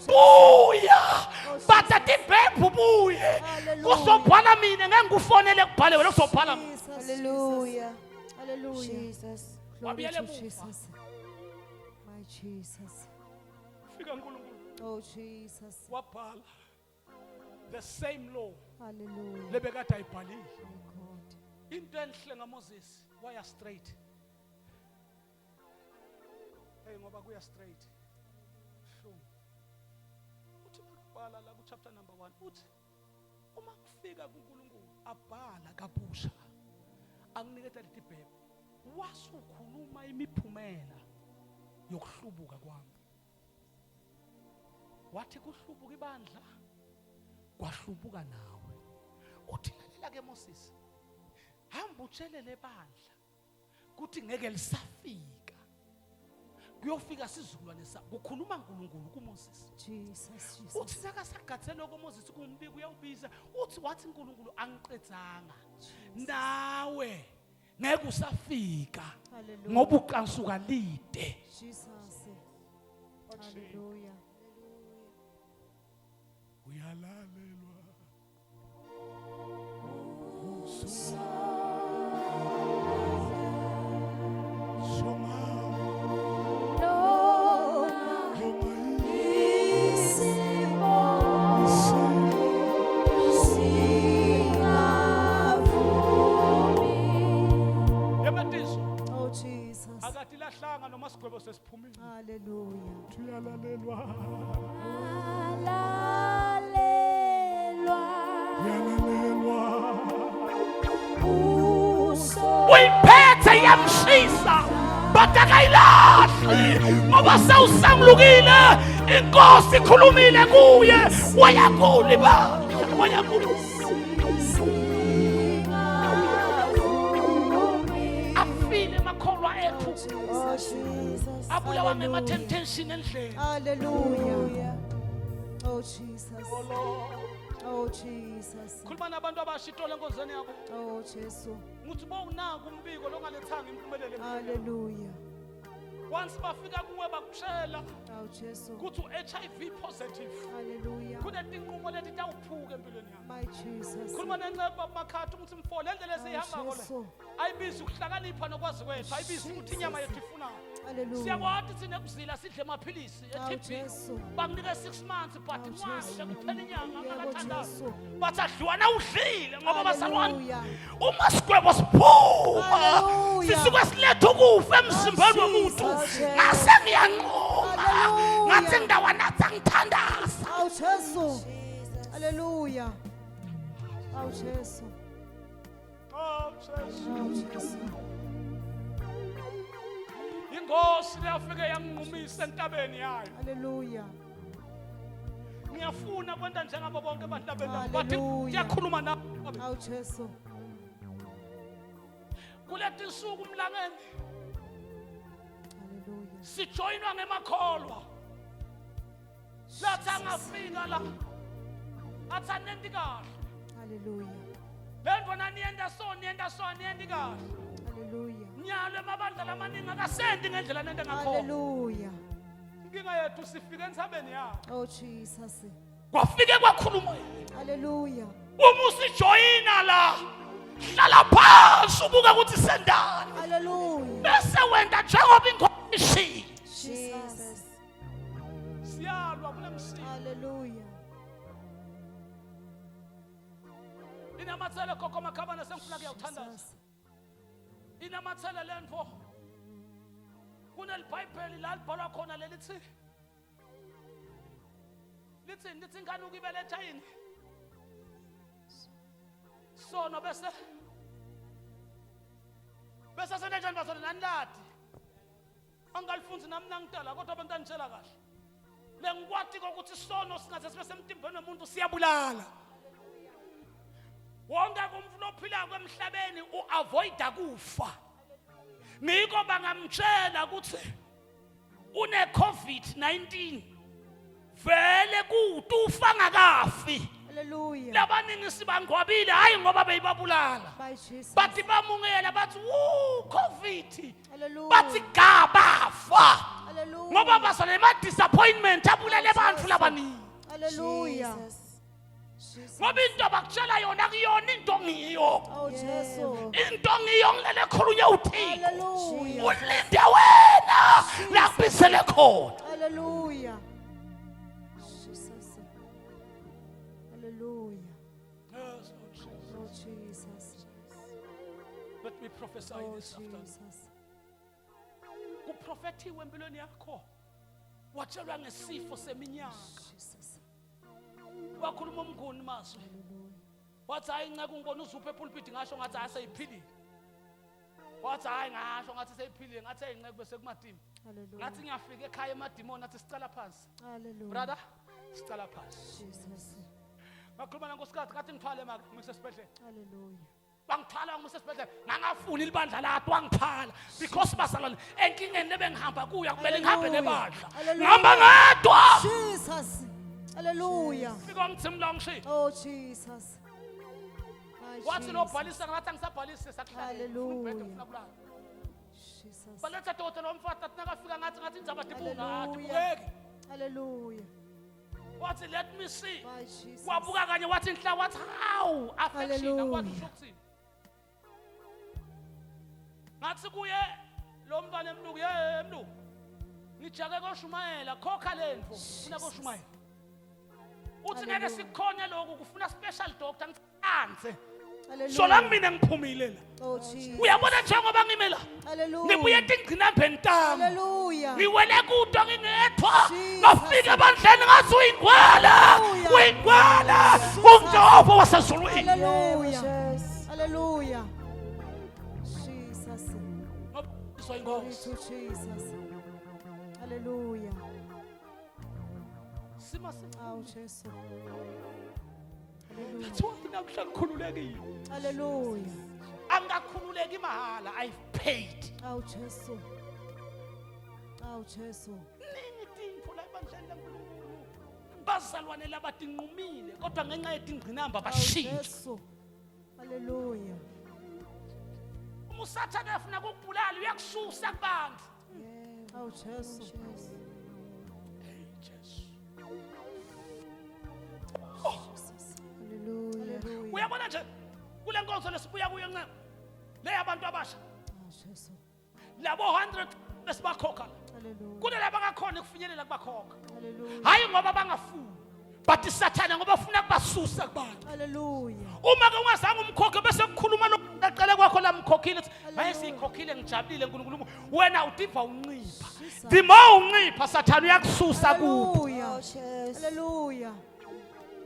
Speaker 2: buya bathatha iphephe buye
Speaker 3: Hallelujah.
Speaker 2: uzobhala mina ngeke ngufonele kubhale wena uzobhala mina
Speaker 3: Jesus. Hallelujah. Hallelujah.
Speaker 4: Jesus.
Speaker 3: Glory
Speaker 2: Wabuyele
Speaker 3: to
Speaker 2: emuva.
Speaker 3: Jesus. My Jesus.
Speaker 2: fika uNkulunkulu
Speaker 3: Oh Jesus.
Speaker 2: wabhala the same law
Speaker 3: Hallelujah.
Speaker 2: lebekade ayibhalile
Speaker 3: My God.
Speaker 2: into enhle ngaMoses waya straight ngoba kuya straight shumi uthi makubhala la ku chapter number 1 uthi uma kufika kuNkulunkulu abhala kabusha anginikeza lithi bhebe wasukhuluma imiphumela yokuhlubuka kwami wathi kuhlubuka ibandla kwahlubuka nawe uthi lalela ke Moses hamba utshele lebandla kuthi ngeke lisafika kuyofika sizukulwane sakho kukhuluma uNkulunkulu kuMoses
Speaker 3: Jesus.
Speaker 2: uthi
Speaker 3: Jesus.
Speaker 2: sakasagathe lokho Moses kumbika uyawubiza uthi wathi uNkulunkulu angiqedzanga nawe ngeke usafika
Speaker 3: Hallelujah.
Speaker 2: ngoba uqansuka lide
Speaker 3: Jesus. Hallelujah.
Speaker 2: uyalalelwa
Speaker 3: Oh Jesus.
Speaker 2: akathi lahlanga noma sigwebo sesiphumile
Speaker 3: Hallelujah.
Speaker 2: uyalalelwa
Speaker 1: Alalelwa
Speaker 2: uyalalelwa
Speaker 1: uso
Speaker 2: uyiphethe yamshisa but akayilahli ngoba sewusamlukile inkosi ikhulumile kuye wayakule ibandla wayakule afile makholwa ethu
Speaker 3: Oh Jesus.
Speaker 2: abulawa ngema-temptation endleni
Speaker 3: Hallelujah. Oh Jesus. Oh Jesus.
Speaker 2: khuluma nabantu abasha itole enkonzweni yabo
Speaker 3: Oh Jesus.
Speaker 2: ngithi bowunaka umbiko longalethanga impumelelo
Speaker 3: Hallelujah.
Speaker 2: once bafika kuwe bakutshela
Speaker 3: Oh Jesus.
Speaker 2: kuthi u-HIV positive
Speaker 3: Hallelujah.
Speaker 2: kunetinqumo leti tawuphuka empilweni yakho
Speaker 3: My Jesus.
Speaker 2: khuluma nenceba makhati ukuthi mfo le ndlela esiyihambako le
Speaker 3: Jesus.
Speaker 2: ayibizi ukuhlakanipha nokwazi kwethu ayibizi ukuthi inyama yethu ifunani
Speaker 3: Hallelujah.
Speaker 2: siyakwati thina ekuzila sidle amaphilisi
Speaker 3: Oh
Speaker 2: e-TB
Speaker 3: Jesus.
Speaker 2: bakunike 6 months but
Speaker 3: Oh,
Speaker 2: manje
Speaker 3: Jesu.
Speaker 2: kuphela inyanga
Speaker 3: Yebo,
Speaker 2: angakathandazi
Speaker 3: Jesu.
Speaker 2: bathi adliwa nawudlile ngoba basalwane
Speaker 3: Hallelujah.
Speaker 2: uma sigwebo siphuma
Speaker 3: Hallelujah.
Speaker 2: sisuke siletha ukufa emzimbeni womuntu
Speaker 3: Jesus.
Speaker 2: ngase ngiyanquma
Speaker 3: Hallelujah.
Speaker 2: ngathi ngidawanathi angithandaza
Speaker 3: Oh Jesus. Hallelujah. Oh Jesus. Oh Jesus.
Speaker 2: ingosi leyafike yanginqumisa entabeni yayo
Speaker 3: Hallelujah.
Speaker 2: ngiyafuna kwenta njengabo bonke abantu bathi
Speaker 3: Hallelujah.
Speaker 2: ngiyakhuluma nawe
Speaker 3: Oh Jesus.
Speaker 2: kuleti nsuku mlangeni
Speaker 3: Hallelujah.
Speaker 2: sijoyinwa ngemakholwa lathi angafika la athi anendi kahle
Speaker 3: Hallelujah.
Speaker 2: le ndona niyenda so niyendi kahle
Speaker 3: Hallelujah.
Speaker 2: nyalo emabandla lamaningi akasendi ngendlela nento ngakhona
Speaker 3: Hallelujah.
Speaker 2: inkinga yethu sifike entsabeni yakhe
Speaker 3: Oh Jesus.
Speaker 2: kwafike kwakhuluma
Speaker 3: Hallelujah.
Speaker 2: uma usijoyina la hlala phansi ubuka ukuthi sendani
Speaker 3: Hallelujah.
Speaker 2: bese wenda njengoba inkosi
Speaker 3: Jesus.
Speaker 2: siyalwa kule msini
Speaker 3: Hallelujah.
Speaker 2: inamathele khokho makhabana sengifuna kuyawuthandaza
Speaker 3: Jesus.
Speaker 2: inamathele lento kunelibhayibheli la libhalwa khona lelithi lithi ingane ukuyibeletha yini sono bese senenjani bazona naniladi angalifunzi nami nangidala kodwa abantu anitshela kahle lengikwati ukuthi sono singaze sibe semtimbeni womuntu siyabulala wonke umfuna ophila kwemhlabeni uavoida kufa ngiko bangamtshela ukuthi une COVID-19 vele kutufa ngakafi
Speaker 3: Hallelujah.
Speaker 2: labaningi sibangwabile hayi ngoba beyibabulala
Speaker 3: By Jesus.
Speaker 2: bathi bamungela bathi COVID
Speaker 3: Hallelujah.
Speaker 2: bathi gabafa
Speaker 3: Hallelujah.
Speaker 2: ngoba basale ema disappointment abulale abantu labaningi
Speaker 3: Hallelujah.
Speaker 2: ngoba into abakutshela yona kuyona into ngiyo
Speaker 3: Oh Jesus.
Speaker 2: into ngiyo ngilele khulunywe uthixo
Speaker 3: Hallelujah.
Speaker 2: ulinde wena la kubisele khona
Speaker 3: Hallelujah. Jesus. Hallelujah.
Speaker 2: Yes, Lord Jesus.
Speaker 3: Oh Jesus.
Speaker 2: Let me prophesy
Speaker 3: Oh
Speaker 2: this afternoon.
Speaker 3: Jesus.
Speaker 2: Kuprofethiwe empilweni yakho watshelwa ngesifo seminyaka
Speaker 3: Jesus.
Speaker 2: wakhuluma umnguni mazwe
Speaker 3: Hallelujah.
Speaker 2: wathi hayi nceke ungibona uzuphe epulpit ngasho ngathi aseyiphilile wathi hayi ngasho ngathi seyiphilile ngathi eyinceke bese kumadimi
Speaker 3: Hallelujah.
Speaker 2: ngathi ngiyafika ekhaya emadimoni athi sicala phansi
Speaker 3: Hallelujah.
Speaker 2: brother sicala phansi
Speaker 3: Jesus.
Speaker 2: ngakhuluma nankosikazi ngathi ngithwale maka ngisesibhedlela
Speaker 3: Hallelujah.
Speaker 2: bangithwala ngisesibhedlela ngangafuni libandla lathi wangithwala because basalwane enkingeni nebengihamba kuya kumele ngihambe nebandla
Speaker 3: Hallelujah.
Speaker 2: ngihamba ngedwa
Speaker 3: Jesus. Hallelujah.
Speaker 2: fika ngithimla ngishiya
Speaker 3: Oh Jesus. My
Speaker 2: wathi
Speaker 3: Jesus.
Speaker 2: lobhalisa ngathi angisabhalise sakuhlala
Speaker 3: Hallelujah.
Speaker 2: ubhede ufuna kulala
Speaker 3: Jesus.
Speaker 2: baletha dokotela womfata athi nakafika ngathi indzaba dibunga
Speaker 3: Hallelujah.
Speaker 2: adibukeki
Speaker 3: Hallelujah.
Speaker 2: wathi let me see
Speaker 3: My Jesus.
Speaker 2: wabuka kanye wathi inhla wathi hawu affection
Speaker 3: Hallelujah.
Speaker 2: akwazi usho ukuthini ngathi kuye lo mntwana emlungu emlungu ngijake koshumayela khokha lento ufuna koshumayela uthi ngeke
Speaker 3: Hallelujah.
Speaker 2: sikukhonye lokhu kufuna special doctor ngithanze
Speaker 3: Hallelujah.
Speaker 2: sola mina ngiphumile la
Speaker 3: Oh Jesus.
Speaker 2: uyabona njengoba ngime la
Speaker 3: Hallelujah.
Speaker 2: ngibuye tingcinambe ntami
Speaker 3: Hallelujah.
Speaker 2: ngiwele kudo ngingedwa
Speaker 3: Jesus.
Speaker 2: ngafika ebandleni ngathi uyingwala
Speaker 3: Hallelujah.
Speaker 2: uyingwala
Speaker 3: Jesus.
Speaker 2: ungjobo wasezulwini
Speaker 3: Hallelujah. Hallelujah. Jesus.
Speaker 2: ngobiswa
Speaker 3: Glory
Speaker 2: inkosi
Speaker 3: to Jesus. Hallelujah.
Speaker 2: sima
Speaker 3: Oh Jesus. Hallelujah.
Speaker 2: kuthiwa namhla ngikhululekile
Speaker 3: Hallelujah.
Speaker 2: angakhululeki mahala I've paid
Speaker 3: Oh Jesus. Oh Jesus.
Speaker 2: ningi tinto la ebandleni laNkulunkulu bazalwane labatinqumile kodwa ngenxa yetingqinamba
Speaker 3: Oh
Speaker 2: bashiya
Speaker 3: Jesus. Hallelujah.
Speaker 2: uma usathane efuna ukukubulala uyakususa kubantu
Speaker 3: Oh Jesus. Hallelujah. Hallelujah.
Speaker 2: uyabona nje kule nkonzo lesibuya kuyo ncema le yabantu abasha
Speaker 3: Oh Jesus.
Speaker 2: labo 100 besibakhokha
Speaker 3: Hallelujah.
Speaker 2: kune labangakhona kufinyelela kubakhokha
Speaker 3: Hallelujah.
Speaker 2: hayi ngoba bangafuni but isathane ngoba ufuna kubasusa kubantu
Speaker 3: Hallelujah.
Speaker 2: uma ke ungazange umkhokhe bese kukhuluma lokuqala kwakho lamkhokhile uthi
Speaker 3: Hallelujah.
Speaker 2: maye siyikhokhile ngijabulile uNkulunkulu wena udiva uncipha
Speaker 3: Jesus.
Speaker 2: dima uncipha sathane uyakususa kubo
Speaker 3: Hallelujah. Hallelujah.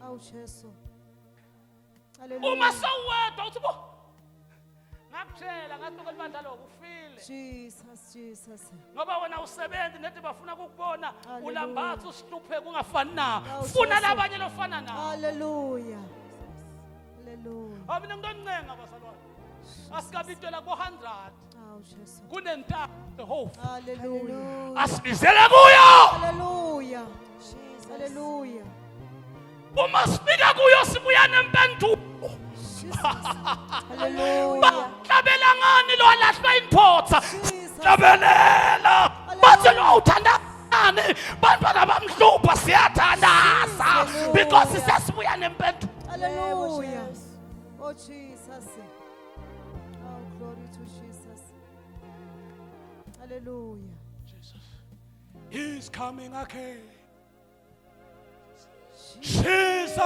Speaker 3: Oh Jesus.
Speaker 2: uma
Speaker 3: Hallelujah.
Speaker 2: sowedwa uthi bo ngakutshela ngathi lokulibandla lokho ufile
Speaker 3: Jesus. Jesus.
Speaker 2: ngoba wena usebenzi nethi bafuna ukukubona
Speaker 3: Hallelujah.
Speaker 2: ulambatha usihlupheke ungafani nabo
Speaker 3: Oh,
Speaker 2: funa
Speaker 3: Jesus.
Speaker 2: labanye lofana nabo
Speaker 3: Hallelujah. Hallelujah.
Speaker 2: mina ngitoncenga bazalwane asikabitela ko 100
Speaker 3: Oh Jesus.
Speaker 2: kunentando hope
Speaker 3: Hallelujah.
Speaker 2: asibizele kuyo
Speaker 3: Hallelujah. Hallelujah.
Speaker 2: uma sifika kuyo sibuya nempendulo
Speaker 3: Hallelujah.
Speaker 2: hlabela ngani lo lahlwa impotha
Speaker 3: Jesus.
Speaker 2: hlabelela bathi lo uthanda bantwana bamhlupha siyathandaza because sesibuya nempendulo.
Speaker 3: Hallelujah. Oh Jesus. Oh, glory to Jesus. Hallelujah.
Speaker 2: Jesus, He's coming again. Jesus,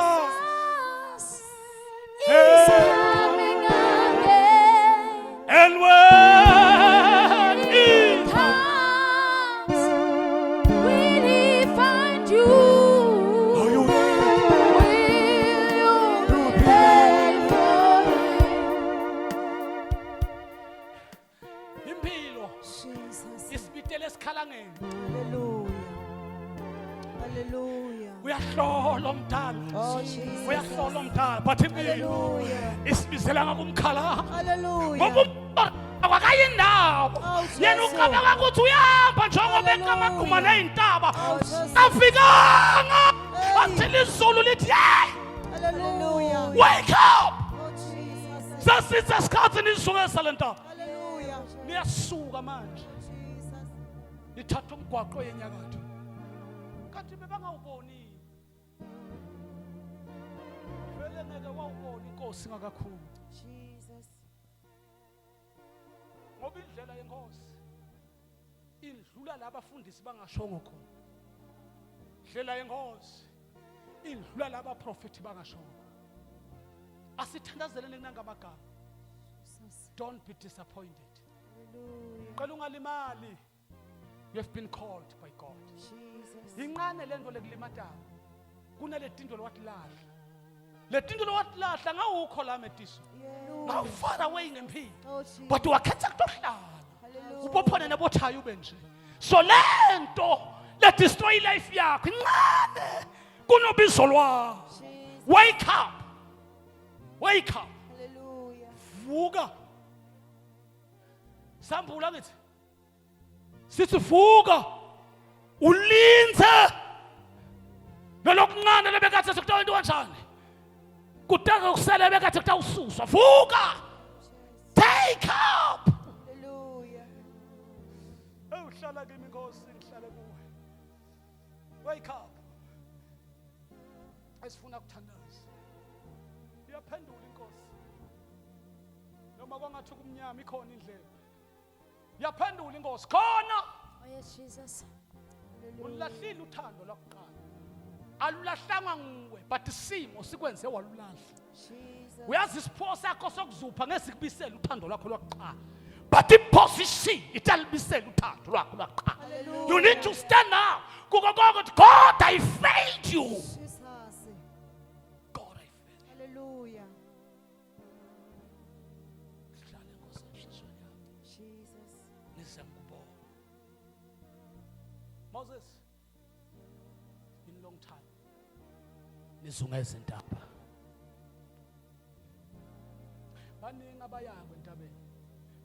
Speaker 1: He's coming again.
Speaker 2: and when He
Speaker 1: Comes, will He find you?
Speaker 2: are you ready?
Speaker 1: Will you be ready for Him?
Speaker 2: Impilo
Speaker 3: Jesus.
Speaker 2: isibitele esikhalangeni.
Speaker 3: Hallelujah. Hallelujah.
Speaker 2: Uyahlola umdala.
Speaker 3: Oh Jesus.
Speaker 2: Uyahlola umdala. But impilo
Speaker 3: Hallelujah.
Speaker 2: isibizela ngakumkhala.
Speaker 3: Hallelujah.
Speaker 2: Ngoba akayindawo. Yena ucabanga ukuthi uyahamba njengoba ekamaguma nezintaba. Afikanga. Until izulu lithi, "Hey,
Speaker 3: Hallelujah.
Speaker 2: wake up!"
Speaker 3: Oh Jesus.
Speaker 2: Sasithe isikhathi nisuke salentaba.
Speaker 3: Hallelujah.
Speaker 2: Niyasuka manje.
Speaker 3: Jesus.
Speaker 2: Nithatha umgwaqo yenyakatho. Kanti bebangawuboni. Vele ngeke wawubona inkosi ngakakhulu.
Speaker 3: Jesus.
Speaker 2: Ngoba indlela yenkosi indlula la abafundisi bangashongo khona. Indlela yenkosi indlula la abaprofeti bangashongo. Asithandazeleni kunangamagama.
Speaker 3: Jesus.
Speaker 2: Don't be disappointed.
Speaker 3: Hallelujah.
Speaker 2: Qala ungalimali. You have been called by God.
Speaker 3: Jesus.
Speaker 2: Inqane lento lekulimatayo. Kunaletindo lwathi lahla. Letindo lwathi lahla ngawukho la metiso. Ngaw far away ngempilo.
Speaker 3: Oh Jesus.
Speaker 2: But wakhetha kuhlala.
Speaker 3: Hallelujah.
Speaker 2: Ubophone nebothaya ube nje. So lento le destroy life yakho inqane kunobizo lwakho.
Speaker 3: Jesus.
Speaker 2: Wake up. Wake up.
Speaker 3: Hallelujah.
Speaker 2: Vuka. Sambula ngithi. Sithi vuka. Ulinze. Lokuncane lebekade sekuthiwa into kanjani? Kudanga kusele bekade kuthiwa ususwa. Vuka. Take up.
Speaker 3: Hallelujah.
Speaker 2: Uhlala kimi Nkosi ngihlale kuwe. Wake up. Asifuna ukuthandaza. Iyaphendula inkosi. Noma kwangathi kumnyama ikhona indlela. Iyaphendula inkosi. Khona.
Speaker 1: Oh yes, Jesus.
Speaker 2: Ulahlile uthando lokuqala. Alulahlanga nguwe but isimo sikwenze walulahla.
Speaker 3: Jesus.
Speaker 2: Uyazi isipho sakho sokuzupha ngesikubisela uthando lwakho lokuqala. But iposition italibisela uthando lwakho lokuqala.
Speaker 3: Hallelujah.
Speaker 2: You need to stand up. Kugogogothi God I failed you.
Speaker 3: Jesus.
Speaker 2: God I failed you.
Speaker 3: Hallelujah.
Speaker 2: Sihlale Nkosi emshishweni yakho.
Speaker 3: Jesus.
Speaker 2: Nizamkubona. Moses, in long time. Nizunga izintaba. Baningi abayako entabeni.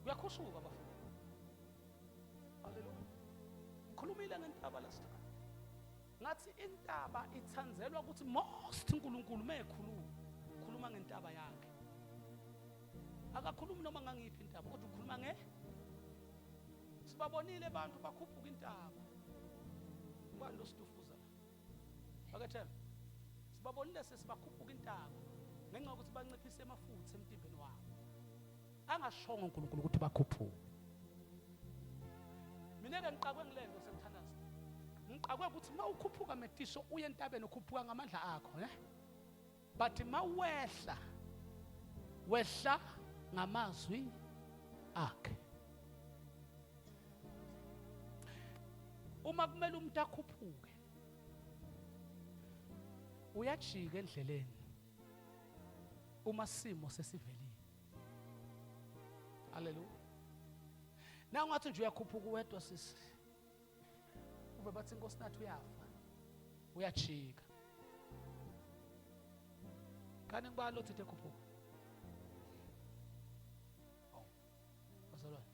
Speaker 2: Kuyakhushuka abafundi. Hallelujah. Khulumile ngentaba last time. Ngathi intaba ithanzelwa ukuthi most uNkulunkulu mekhuluma, ukhuluma ngentaba yakhe. Akakhulumi noma ngangiphi intaba, kodwa ukhuluma sibabonile abantu bakhuphuka intaba. Ubani lo sidufuza la? Bakathela. Sibabonile sesibakhuphuka intaba. Ngenxa yokuthi banciphise amafutha emtimbeni wabo. Angashongo uNkulunkulu ukuthi bakhuphuke. Mina ke ngiqakwe ngilento sengithandaza. Ngiqakwe ukuthi mawukhuphuka metiso uye entabeni ukhuphuka ngamandla akho, But mawehla wehla ngamazwi akhe. Uma kumele umuntu akhuphuke uyajika endleleni uma simo sesivelile. Hallelujah. Na ungathi nje uyakhuphuka wedwa sisi. Ube bathi Nkosi nathi uyafa. Uyajika. Kani ngibalo uthi ekhuphuka. Oh. Bazalwane.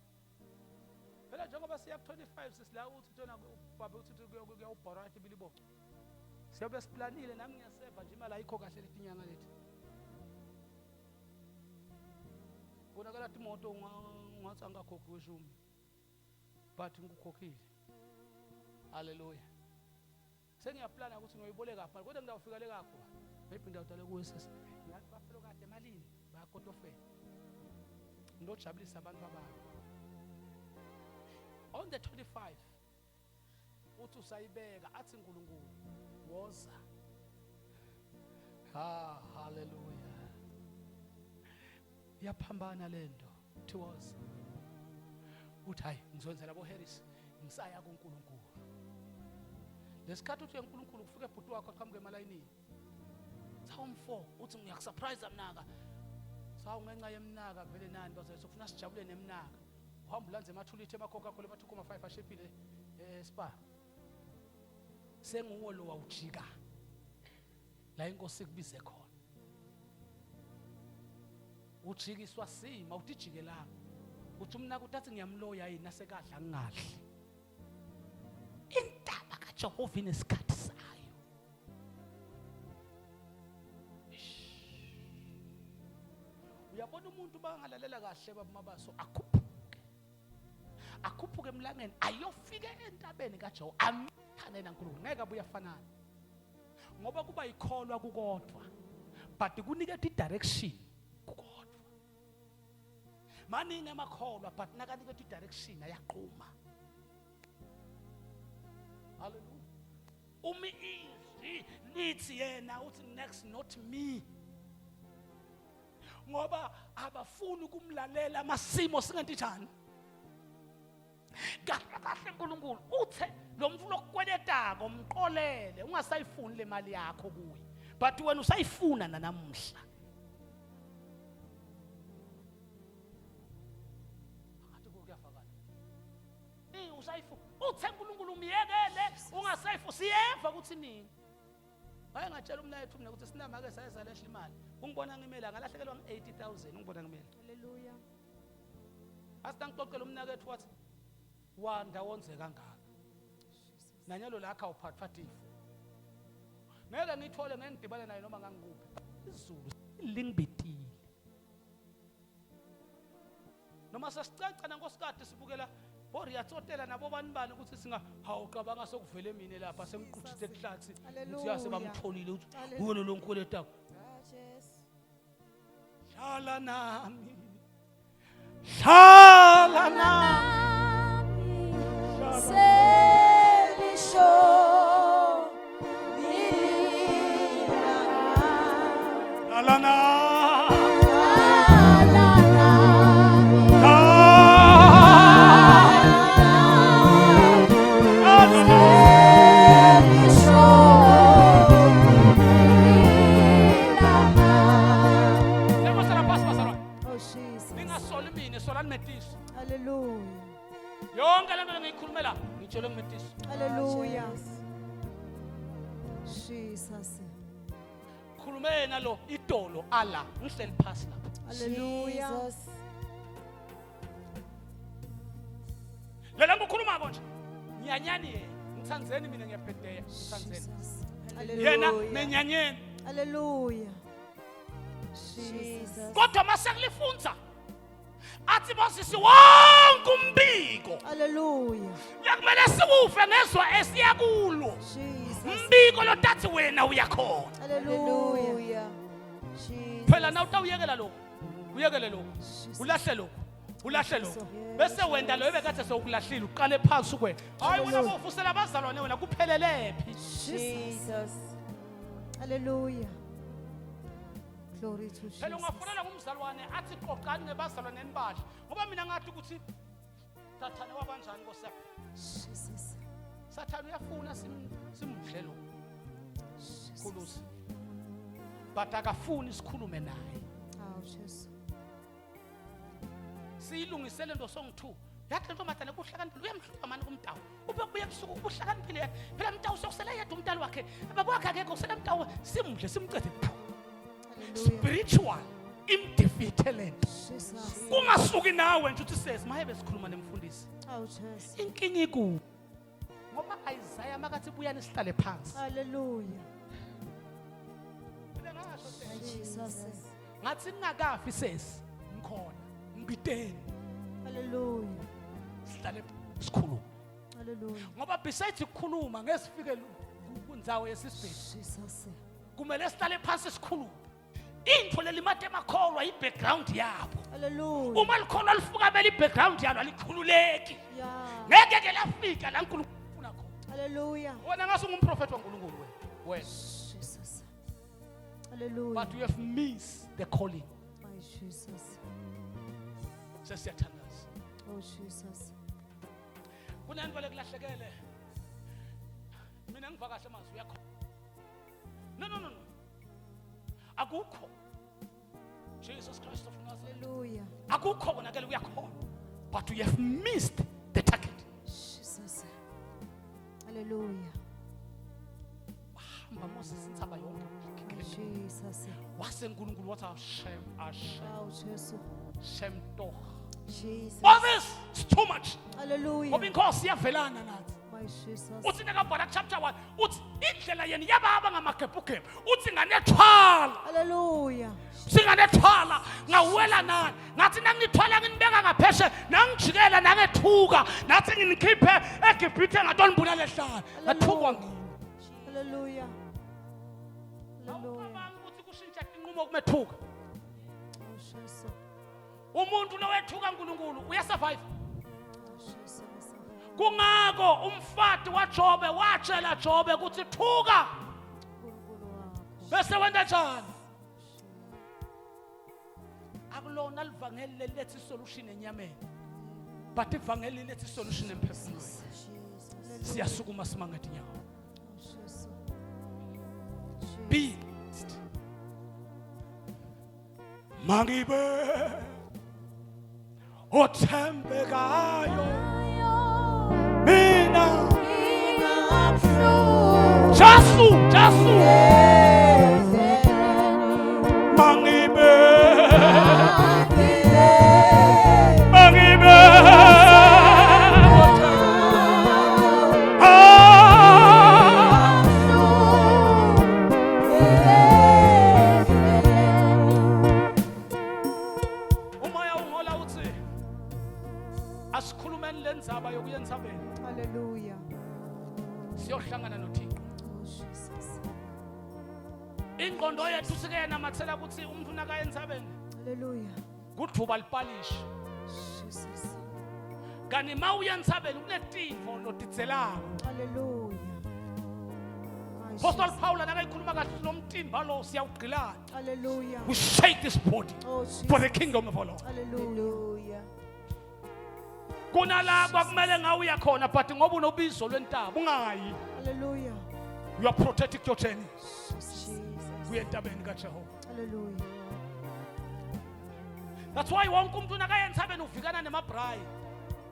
Speaker 2: Phela njengoba siya ku 25 sisila uthi ntona baba uthi kuyawubharathi bilibo. Siyabe siplanile nami ngiyaseva nje imali ayikho kahle letinyanga lethi. Konakala imoto ungathi angakhokhi weshumi. But ngikukhokhile. Hallelujah. Sengiyaplana ukuthi ngiyoyiboleka pha kodwa ngidawufika le kakho. Maybe ndawutale kuwe sisi. Ngathi bafelo kade emalini bayakotofela. Ndojabulisa abantu ababo. On the 25 uthi usayibeka athi uNkulunkulu woza. Hallelujah. Yaphambana lento towards uthi hayi ngizowenzela bo Harris ngisaya kuNkulunkulu. Lesikhathi uthi uNkulunkulu kufike ebhuti wakho aqhamuke emalayinini. Sawu 4 uthi ngiyakusurprise mnaka. Sawu ngenxa yemnaka vele nani bazayisofuna sijabule nemnaka. Uhamba ulanze emathulithe emakhoka khole ba2.5 ashepile Spa. Senguwo lo wawujika. La inkosi kubize khona. Ujikiswa sima utijikelanga. Uthi umnaka utathi ngiyamloya yini nasekadla ngingadli. Intaba kaJehova inesikhathi sayo. Uyabona umuntu bangalalela kahle babumabaso akhuphuke emlangeni ayofika entabeni kaJehova amthane naNkulunkulu ngeke abuye afanana ngoba kuba yikholwa kukodwa but kunikeza idirection kukodwa maningi amakholwa but nakanikeza idirection ayaqhuma. Hallelujah. Umi izwi lithi yena uthi next not me. Ngoba abafuni ukumlalela amasimo singentinjani. Kahle uNkulunkulu uthe lo mfuna okukweletaka umqolele ungasayifuni le mali yakho kuye but wena usayifuna nanamuhla. Ngathi kuyafakala. Usayifuna uthe uNkulunkulu umyekele ungasayifuni siyeva ukuthi nini. Hayi ngatshela umnayethu mina ukuthi sinama ke sayezalehla imali. Ungibona ngimela ngalahlekelwa nge80,000 ungibona ngimela.
Speaker 3: Hallelujah.
Speaker 2: Asitangixoxela umnakethu wathi wanda wonze kangaka. Nanyalo la akha uphathative. Ngeke ngithole ngengidibane naye noma ngangikuphi. Izulu lingibitile. Noma sasicaca nankosikazi sibukela boriyatsotela nabo banibani ukuthi singa hawucabanga sokuvele mina lapha sengiquthise ehlathi ukuthi yase bamtholile ukuthi uwena lo nkweletayo. Hlala nami. Hlala nami.
Speaker 3: Selisho
Speaker 2: Hlala nami.
Speaker 3: Hallelujah.
Speaker 2: Yonke lento engiyikhulumela ngitshela ngimethisa.
Speaker 3: Hallelujah. Jesus.
Speaker 2: Khulumeni nalo idolo ala ngihleli phansi lapha.
Speaker 3: Hallelujah.
Speaker 2: Lela ngikhuluma konje. Nyanyani yena ngithandzeni mina ngiyabhedeya ngithandzeni. Yena menyanyeni.
Speaker 3: Hallelujah. Jesus.
Speaker 2: Kodwa masekulifunza athi bosisi wonke umbiko.
Speaker 3: Hallelujah.
Speaker 2: Yakumele siwufe ngezwa esiyakulo.
Speaker 3: Jesus.
Speaker 2: Umbiko lo tathi wena uyakhona.
Speaker 3: Hallelujah. Jesus.
Speaker 2: Phela na utawuyekela lo. Uyekele lo. Ulahle lo. Ulahle lo. Bese wenda lo ebekade sokulahlile uqale phansi kwena. Hayi wena bofusela abazalwane wena kuphelelepi.
Speaker 3: Jesus. Hallelujah. Glory to Jesus.
Speaker 2: Phela ungafonela kumzalwane athi qoqani nebazalwane enibadla. Ngoba mina ngathi ukuthi Sathane wabanjani Nkosi.
Speaker 3: Jesus.
Speaker 2: Sathane uyafuna simudle lo. Khulusi. But akafuni sikhulume naye.
Speaker 3: Oh Jesus.
Speaker 2: Siyilungisele into song 2. Yathi lento mathane kuhlakaniphile uyamhluka manje kumtawu. Ube buye ebusuku kuhlakaniphile phela umtawu sokusela yedwa umntali wakhe. Babakhe akekho usela umtawu simudle simcede. Spiritual indefeated.
Speaker 3: Jesus.
Speaker 2: Kungasuki nawe nje uthi says mahebe sikhuluma nemfundisi.
Speaker 3: Oh Jesus.
Speaker 2: Inkinga iku. Ngoba Isaiah makathi buyani sihlale phansi.
Speaker 3: Hallelujah.
Speaker 2: Mina ngasho
Speaker 3: Jesus.
Speaker 2: ngathi ngingakafi says ngikhona ngibiteni
Speaker 3: Hallelujah.
Speaker 2: sihlale sikhuluma.
Speaker 3: Hallelujah.
Speaker 2: Ngoba besides ukukhuluma ngesifike kundzawo yesisibhedlela
Speaker 3: Jesus.
Speaker 2: kumele sihlale phansi sikhulume. Into lelimate emakholwa i-background yabo.
Speaker 3: Hallelujah.
Speaker 2: Uma likhona lifukamela i-background yalo alikhululeki.
Speaker 3: Yeah.
Speaker 2: Ngeke ke lafika la uNkulunkulu ufuna khona.
Speaker 3: Hallelujah.
Speaker 2: Wena ngase ungumprofeti waNkulunkulu wena.
Speaker 3: Jesus. Hallelujah.
Speaker 2: But you have missed the calling.
Speaker 3: My Jesus.
Speaker 2: Sesiyathandaza.
Speaker 3: Oh Jesus.
Speaker 2: Kunento lekulahlekele. Mina ngiva kahle manje uyakhona. No. Akukho. Jesus Christ of Nazareth.
Speaker 3: Hallelujah.
Speaker 2: Akukho konakele uyakhona. But you have missed the target.
Speaker 3: Jesus. Hallelujah.
Speaker 2: Hamba Moses insaba yonke.
Speaker 3: Jesus.
Speaker 2: WaseNkulunkulu wathi shame,
Speaker 3: Oh Jesus.
Speaker 2: shame doch.
Speaker 3: Jesus.
Speaker 2: All this is too much.
Speaker 3: Hallelujah.
Speaker 2: Ngoba inkosi iyavelana nathi.
Speaker 3: My Jesus.
Speaker 2: Uthi nekabhala chapter 1 uthi indlela yeni yababa ngamagebhugebhu uthi nganethwala
Speaker 3: Hallelujah.
Speaker 2: singanethwala ngawela nani ngathi nangithwala nginibeka ngapheshe nangijikela nangethuka nathi nginikhiphe eGibhithe ngatonimbulala ehlala ngathukwa ngini.
Speaker 3: Hallelujah. Hallelujah.
Speaker 2: Awucabanga ukuthi kushintsha inqumo kumethuka.
Speaker 3: Oh Jesus.
Speaker 2: Umuntu lowethuka uNkulunkulu uyasurvive.
Speaker 3: Jesus.
Speaker 2: Kungako umfati waJobe watshela Jobe ukuthi thuka
Speaker 3: uNkulunkulu wakho.
Speaker 2: bese wenda njani. Akulona livangeli lethi solution enyameni but ivangeli lethi solution emphefumulweni.
Speaker 3: Jesus.
Speaker 2: Siyasukuma simangathi nyawo.
Speaker 3: Oh Jesus.
Speaker 2: Be blessed. Mangibe othembekayo mina Jasu mangibe umoya ungola uthi asikhulumeni lenzaba yokuya entsabeni
Speaker 3: Hallelujah.
Speaker 2: siyohlangana noThixo.
Speaker 3: Oh Jesus.
Speaker 2: Ingqondo yethu sike yanamathela ukuthi umuntu nakaya entsabeni
Speaker 3: Hallelujah.
Speaker 2: kudvuba lipalishi.
Speaker 3: Jesus.
Speaker 2: Kanti mawuya entsabeni kunetifo lotitselako.
Speaker 3: Hallelujah. My
Speaker 2: Apostle
Speaker 3: Jesus.
Speaker 2: Paul nakayikhuluma kahle nomtimba lo siyawugqilana.
Speaker 3: Hallelujah.
Speaker 2: We shake this body
Speaker 3: Oh Jesus.
Speaker 2: for the kingdom of our Lord.
Speaker 3: Hallelujah.
Speaker 2: Kunala kwakumele ngawuya khona but ngoba unobizo lwentaba ungayi.
Speaker 3: Hallelujah.
Speaker 2: You are protecting your journey.
Speaker 3: Jesus.
Speaker 2: Kuye entabeni kaJehova.
Speaker 3: Hallelujah.
Speaker 2: That's why wonke umuntu nakaya entsabeni uvikana nemabrayi.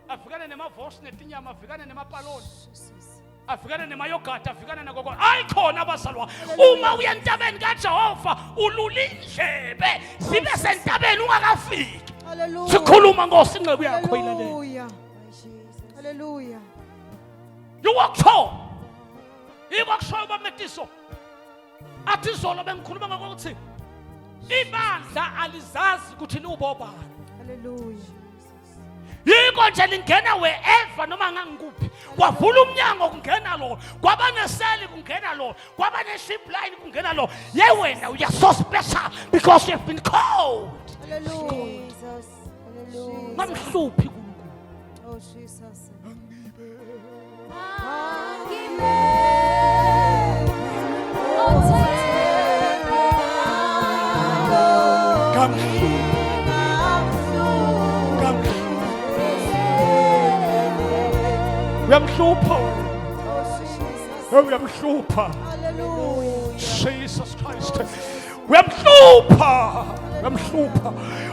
Speaker 2: Afikane nemavosh netinyama, afikane nemapaloni.
Speaker 3: Jesus.
Speaker 2: Afikane nemayogurt, afikane nakoko. Ayikhona abazalwa. Uma uya entabeni kaJehova ulula indlebe sibe sentabeni ungakafiki.
Speaker 3: Hallelujah.
Speaker 2: Sikhuluma ngosinqebu yakho ilalele.
Speaker 3: Hallelujah. My Jesus. Hallelujah.
Speaker 2: Yuwakusho. Iwakusho bametiso. Athi izolo bengikhuluma ngokuthi ibandla alizazi ukuthi liubobani.
Speaker 3: Hallelujah.
Speaker 2: Yiko nje lingena wherever noma ngangikuphi. Kwavula umnyango kungena lo. Kwaba neseli kungena lo. Kwaba neship line kungena lo. Ye wena you are so special because you have been called.
Speaker 3: Hallelujah. Jesus. Hallelujah.
Speaker 2: Ngamhluphi kuNkulunkulu.
Speaker 3: Oh Jesus.
Speaker 2: Uyamhlupha.
Speaker 3: Oh Jesus.
Speaker 2: Uyamhlupha.
Speaker 3: Hallelujah.
Speaker 2: Jesus Christ. Uyamhlupha. Uyamhlupha.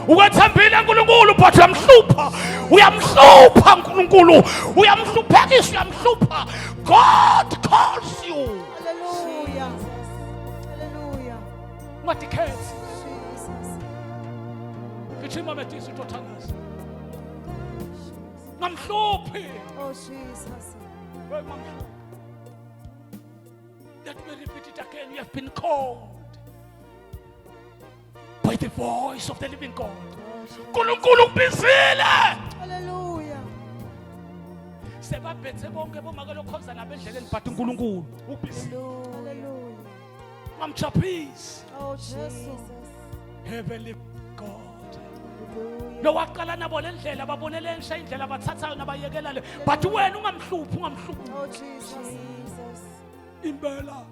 Speaker 2: Ukwethembile uNkulunkulu but uyamhlupha. Uyamhlupha uNkulunkulu. Uyamhluphekisa uyamhlupha. God calls you.
Speaker 3: Hallelujah. Hallelujah.
Speaker 2: Ungadikhethi.
Speaker 3: Jesus.
Speaker 2: Gijima methisa utothangaza. Ngamhluphi.
Speaker 3: Oh Jesus.
Speaker 2: Let me repeat it again. You have been called by the voice of the living God.
Speaker 3: Oh, Jesus.
Speaker 2: uNkulunkulu ukubizile.
Speaker 3: Hallelujah.
Speaker 2: sebaphethe bonke bomakelo khonza nabendleleni but uNkulunkulu
Speaker 3: Hallelujah.
Speaker 2: ngamchaphisi
Speaker 3: Oh, Jesus.
Speaker 2: heavenly God
Speaker 3: Hallelujah.
Speaker 2: lo waqala nabo lendlela babonele ensha indlela bathathayo nabayekela le but wena ungamhluphi
Speaker 3: Oh, Jesus.
Speaker 2: impela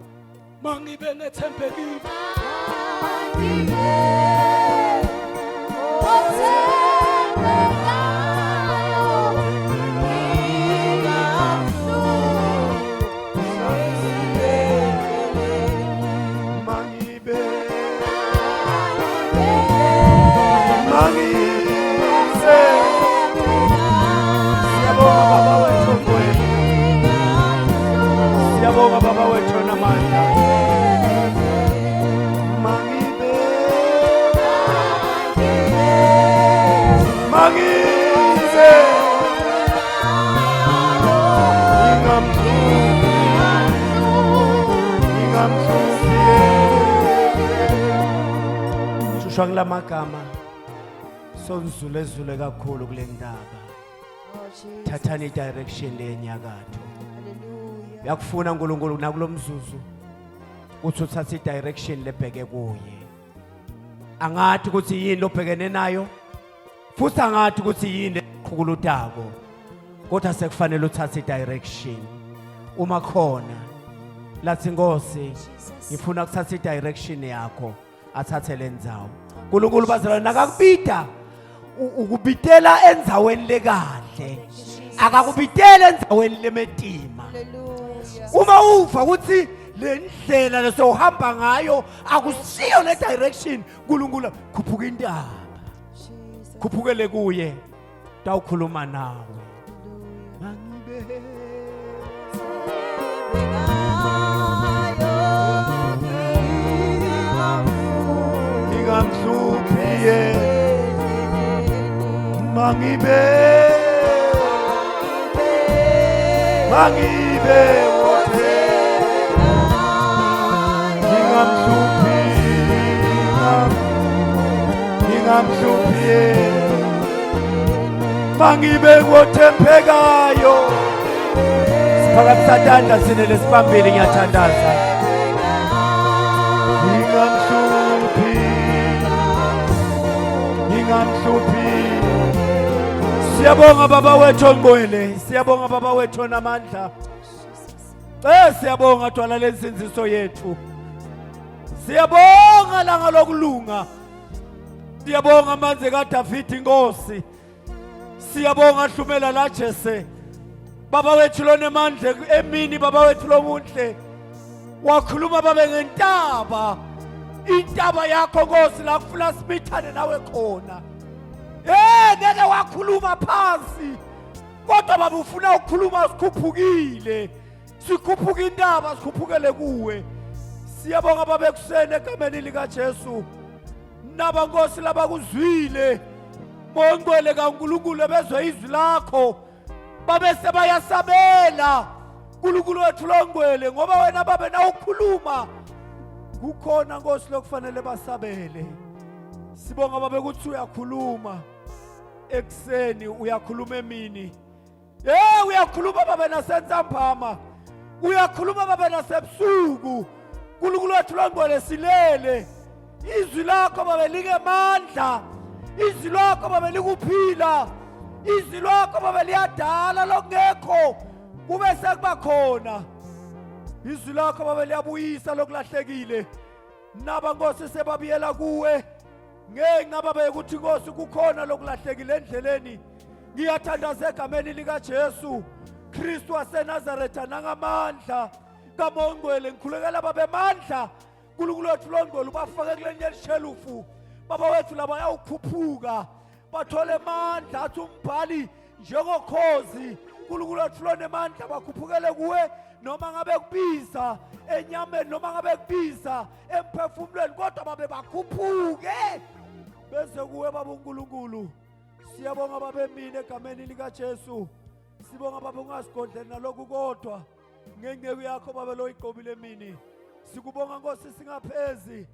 Speaker 2: mangibe nethempekile Siyabonga baba wethu namandla mangibe ingamhluzi shusha kula magama sonzulezule kakhulu kule ndaba
Speaker 3: Oh, Jesus.
Speaker 2: thathani direction lenyakatho
Speaker 3: Hallelujah.
Speaker 2: yakufuna uNkulunkulu nakulomzuzu uthi uthathe direction lebheke kuye angathi ukuthi yini lobhekene nayo futhi angathi ukuthi yini eqhukulutako kodwa sekufanele uthathe direction uma khona lathi Nkosi ngifuna ukuthatha direction yakho athathe lendzawo uNkulunkulu bazalwane nakakubida ukubitela endzaweni lekahle akakubitela endzaweni lemetima
Speaker 3: Hallelujah.
Speaker 2: uma uva ukuthi le ndlela lesowuhamba ngayo akusiyo le direction uNkulunkulu khuphuka intaba
Speaker 3: Jesus.
Speaker 2: khuphukele kuye tawukhuluma nawe ngingamhluphiye mangibe wote ngingamhluphiye mangibe ngothembekayo siphakamisathandla sine lesibambile ngiyathandaza ngingamhluphi siyabonga baba wethu ongcwele siyabonga baba wethu onamandla siyabonga twala lensinziso yethu siyabonga langa lokulunga siyabonga manze kaDavidi Nkosi siyabonga hlumela la Jese baba wethu lonemandla emini baba wethu lomuhle wakhuluma babe ngentaba intaba yakho Nkosi la kufuna sibithane nawe khona ngeke wakhuluma phansi kodwa baba ufuna ukukhuluma sikhuphukile sikhuphuka intaba sikhuphukele kuwe siyabonga baba ekuseni egameni lika Jesu naba Nkosi laba kuzwile mongcwele kaNkulunkulu bezwe izwi lakho babe sebayasabela uNkulunkulu wethu longcwele ngoba wena babe na ukukhuluma kukhona Nkosi lokufanele basabele sibonga babe ukuthi uyakhuluma ekuseni uyakhuluma emini uyakhuluma babe nasentsambama uyakhuluma babe nasebusuku uNkulunkulu wethu longcwele silele izwi lakho babe like mandla izwi lakho babe likuphila izwi lakho babe liyadala lokungekho kube sekuba khona izwi lakho babe liyabuyisa lokulahlekile naba Nkosi sebabiyela kuwe ngenxa babe ukuthi Nkosi kukhona lokulahlekile endleleni ngiyathandaza egameni lika Jesu Kristu waseNazaretha nangamandla kaMongcwele ngikhulekela babe mandla uNkulunkulu wethu longcwele ubafake kulenye lishelufu baba wethu laba yawukhuphuka bathole amandla athi umbhali njengokhozi uNkulunkulu wethu lonemandla bakhuphukele kuwe noma ngabe kubiza enyameni noma ngabe kubiza emphefumulweni kodwa babe bakhuphuke bese kuwe baba uNkulunkulu siyabonga babe mina egameni lika Jesu sibonga baba ungasigodleni nalokhu kodwa ngenceku yakho babe lo igqobile emini sikubonga Nkosi singaphezi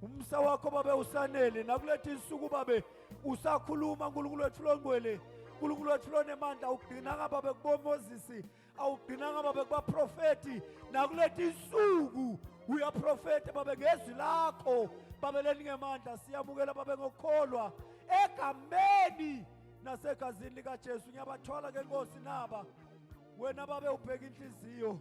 Speaker 2: umsa wakho babe usanele nakulethi insuku babe usakhuluma uNkulunkulu wethu longcwele
Speaker 4: uNkulunkulu wethu lonemandla awugcinanga babe kubo Moses, awugcinanga babe kuba profeti, nakulethi insuku uyaprofeta babe ngezwi lakho babe leningemandla. Siyamukela babe ngokukholwa egameni nasegazini likaJesu. Ngiyabathola ke Nkosi naba wena babe ubheka inhliziyo,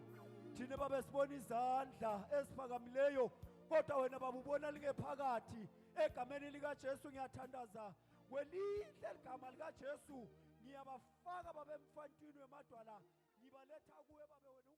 Speaker 4: thina babe sibona izandla esiphakamileyo, kodwa wena baba ubona lingephakathi. Egameni likaJesu ngiyathandaza welihle igama likaJesu, ngiyabafaka babe emfantwini wemadwala, ngibaletha kuwe babe wena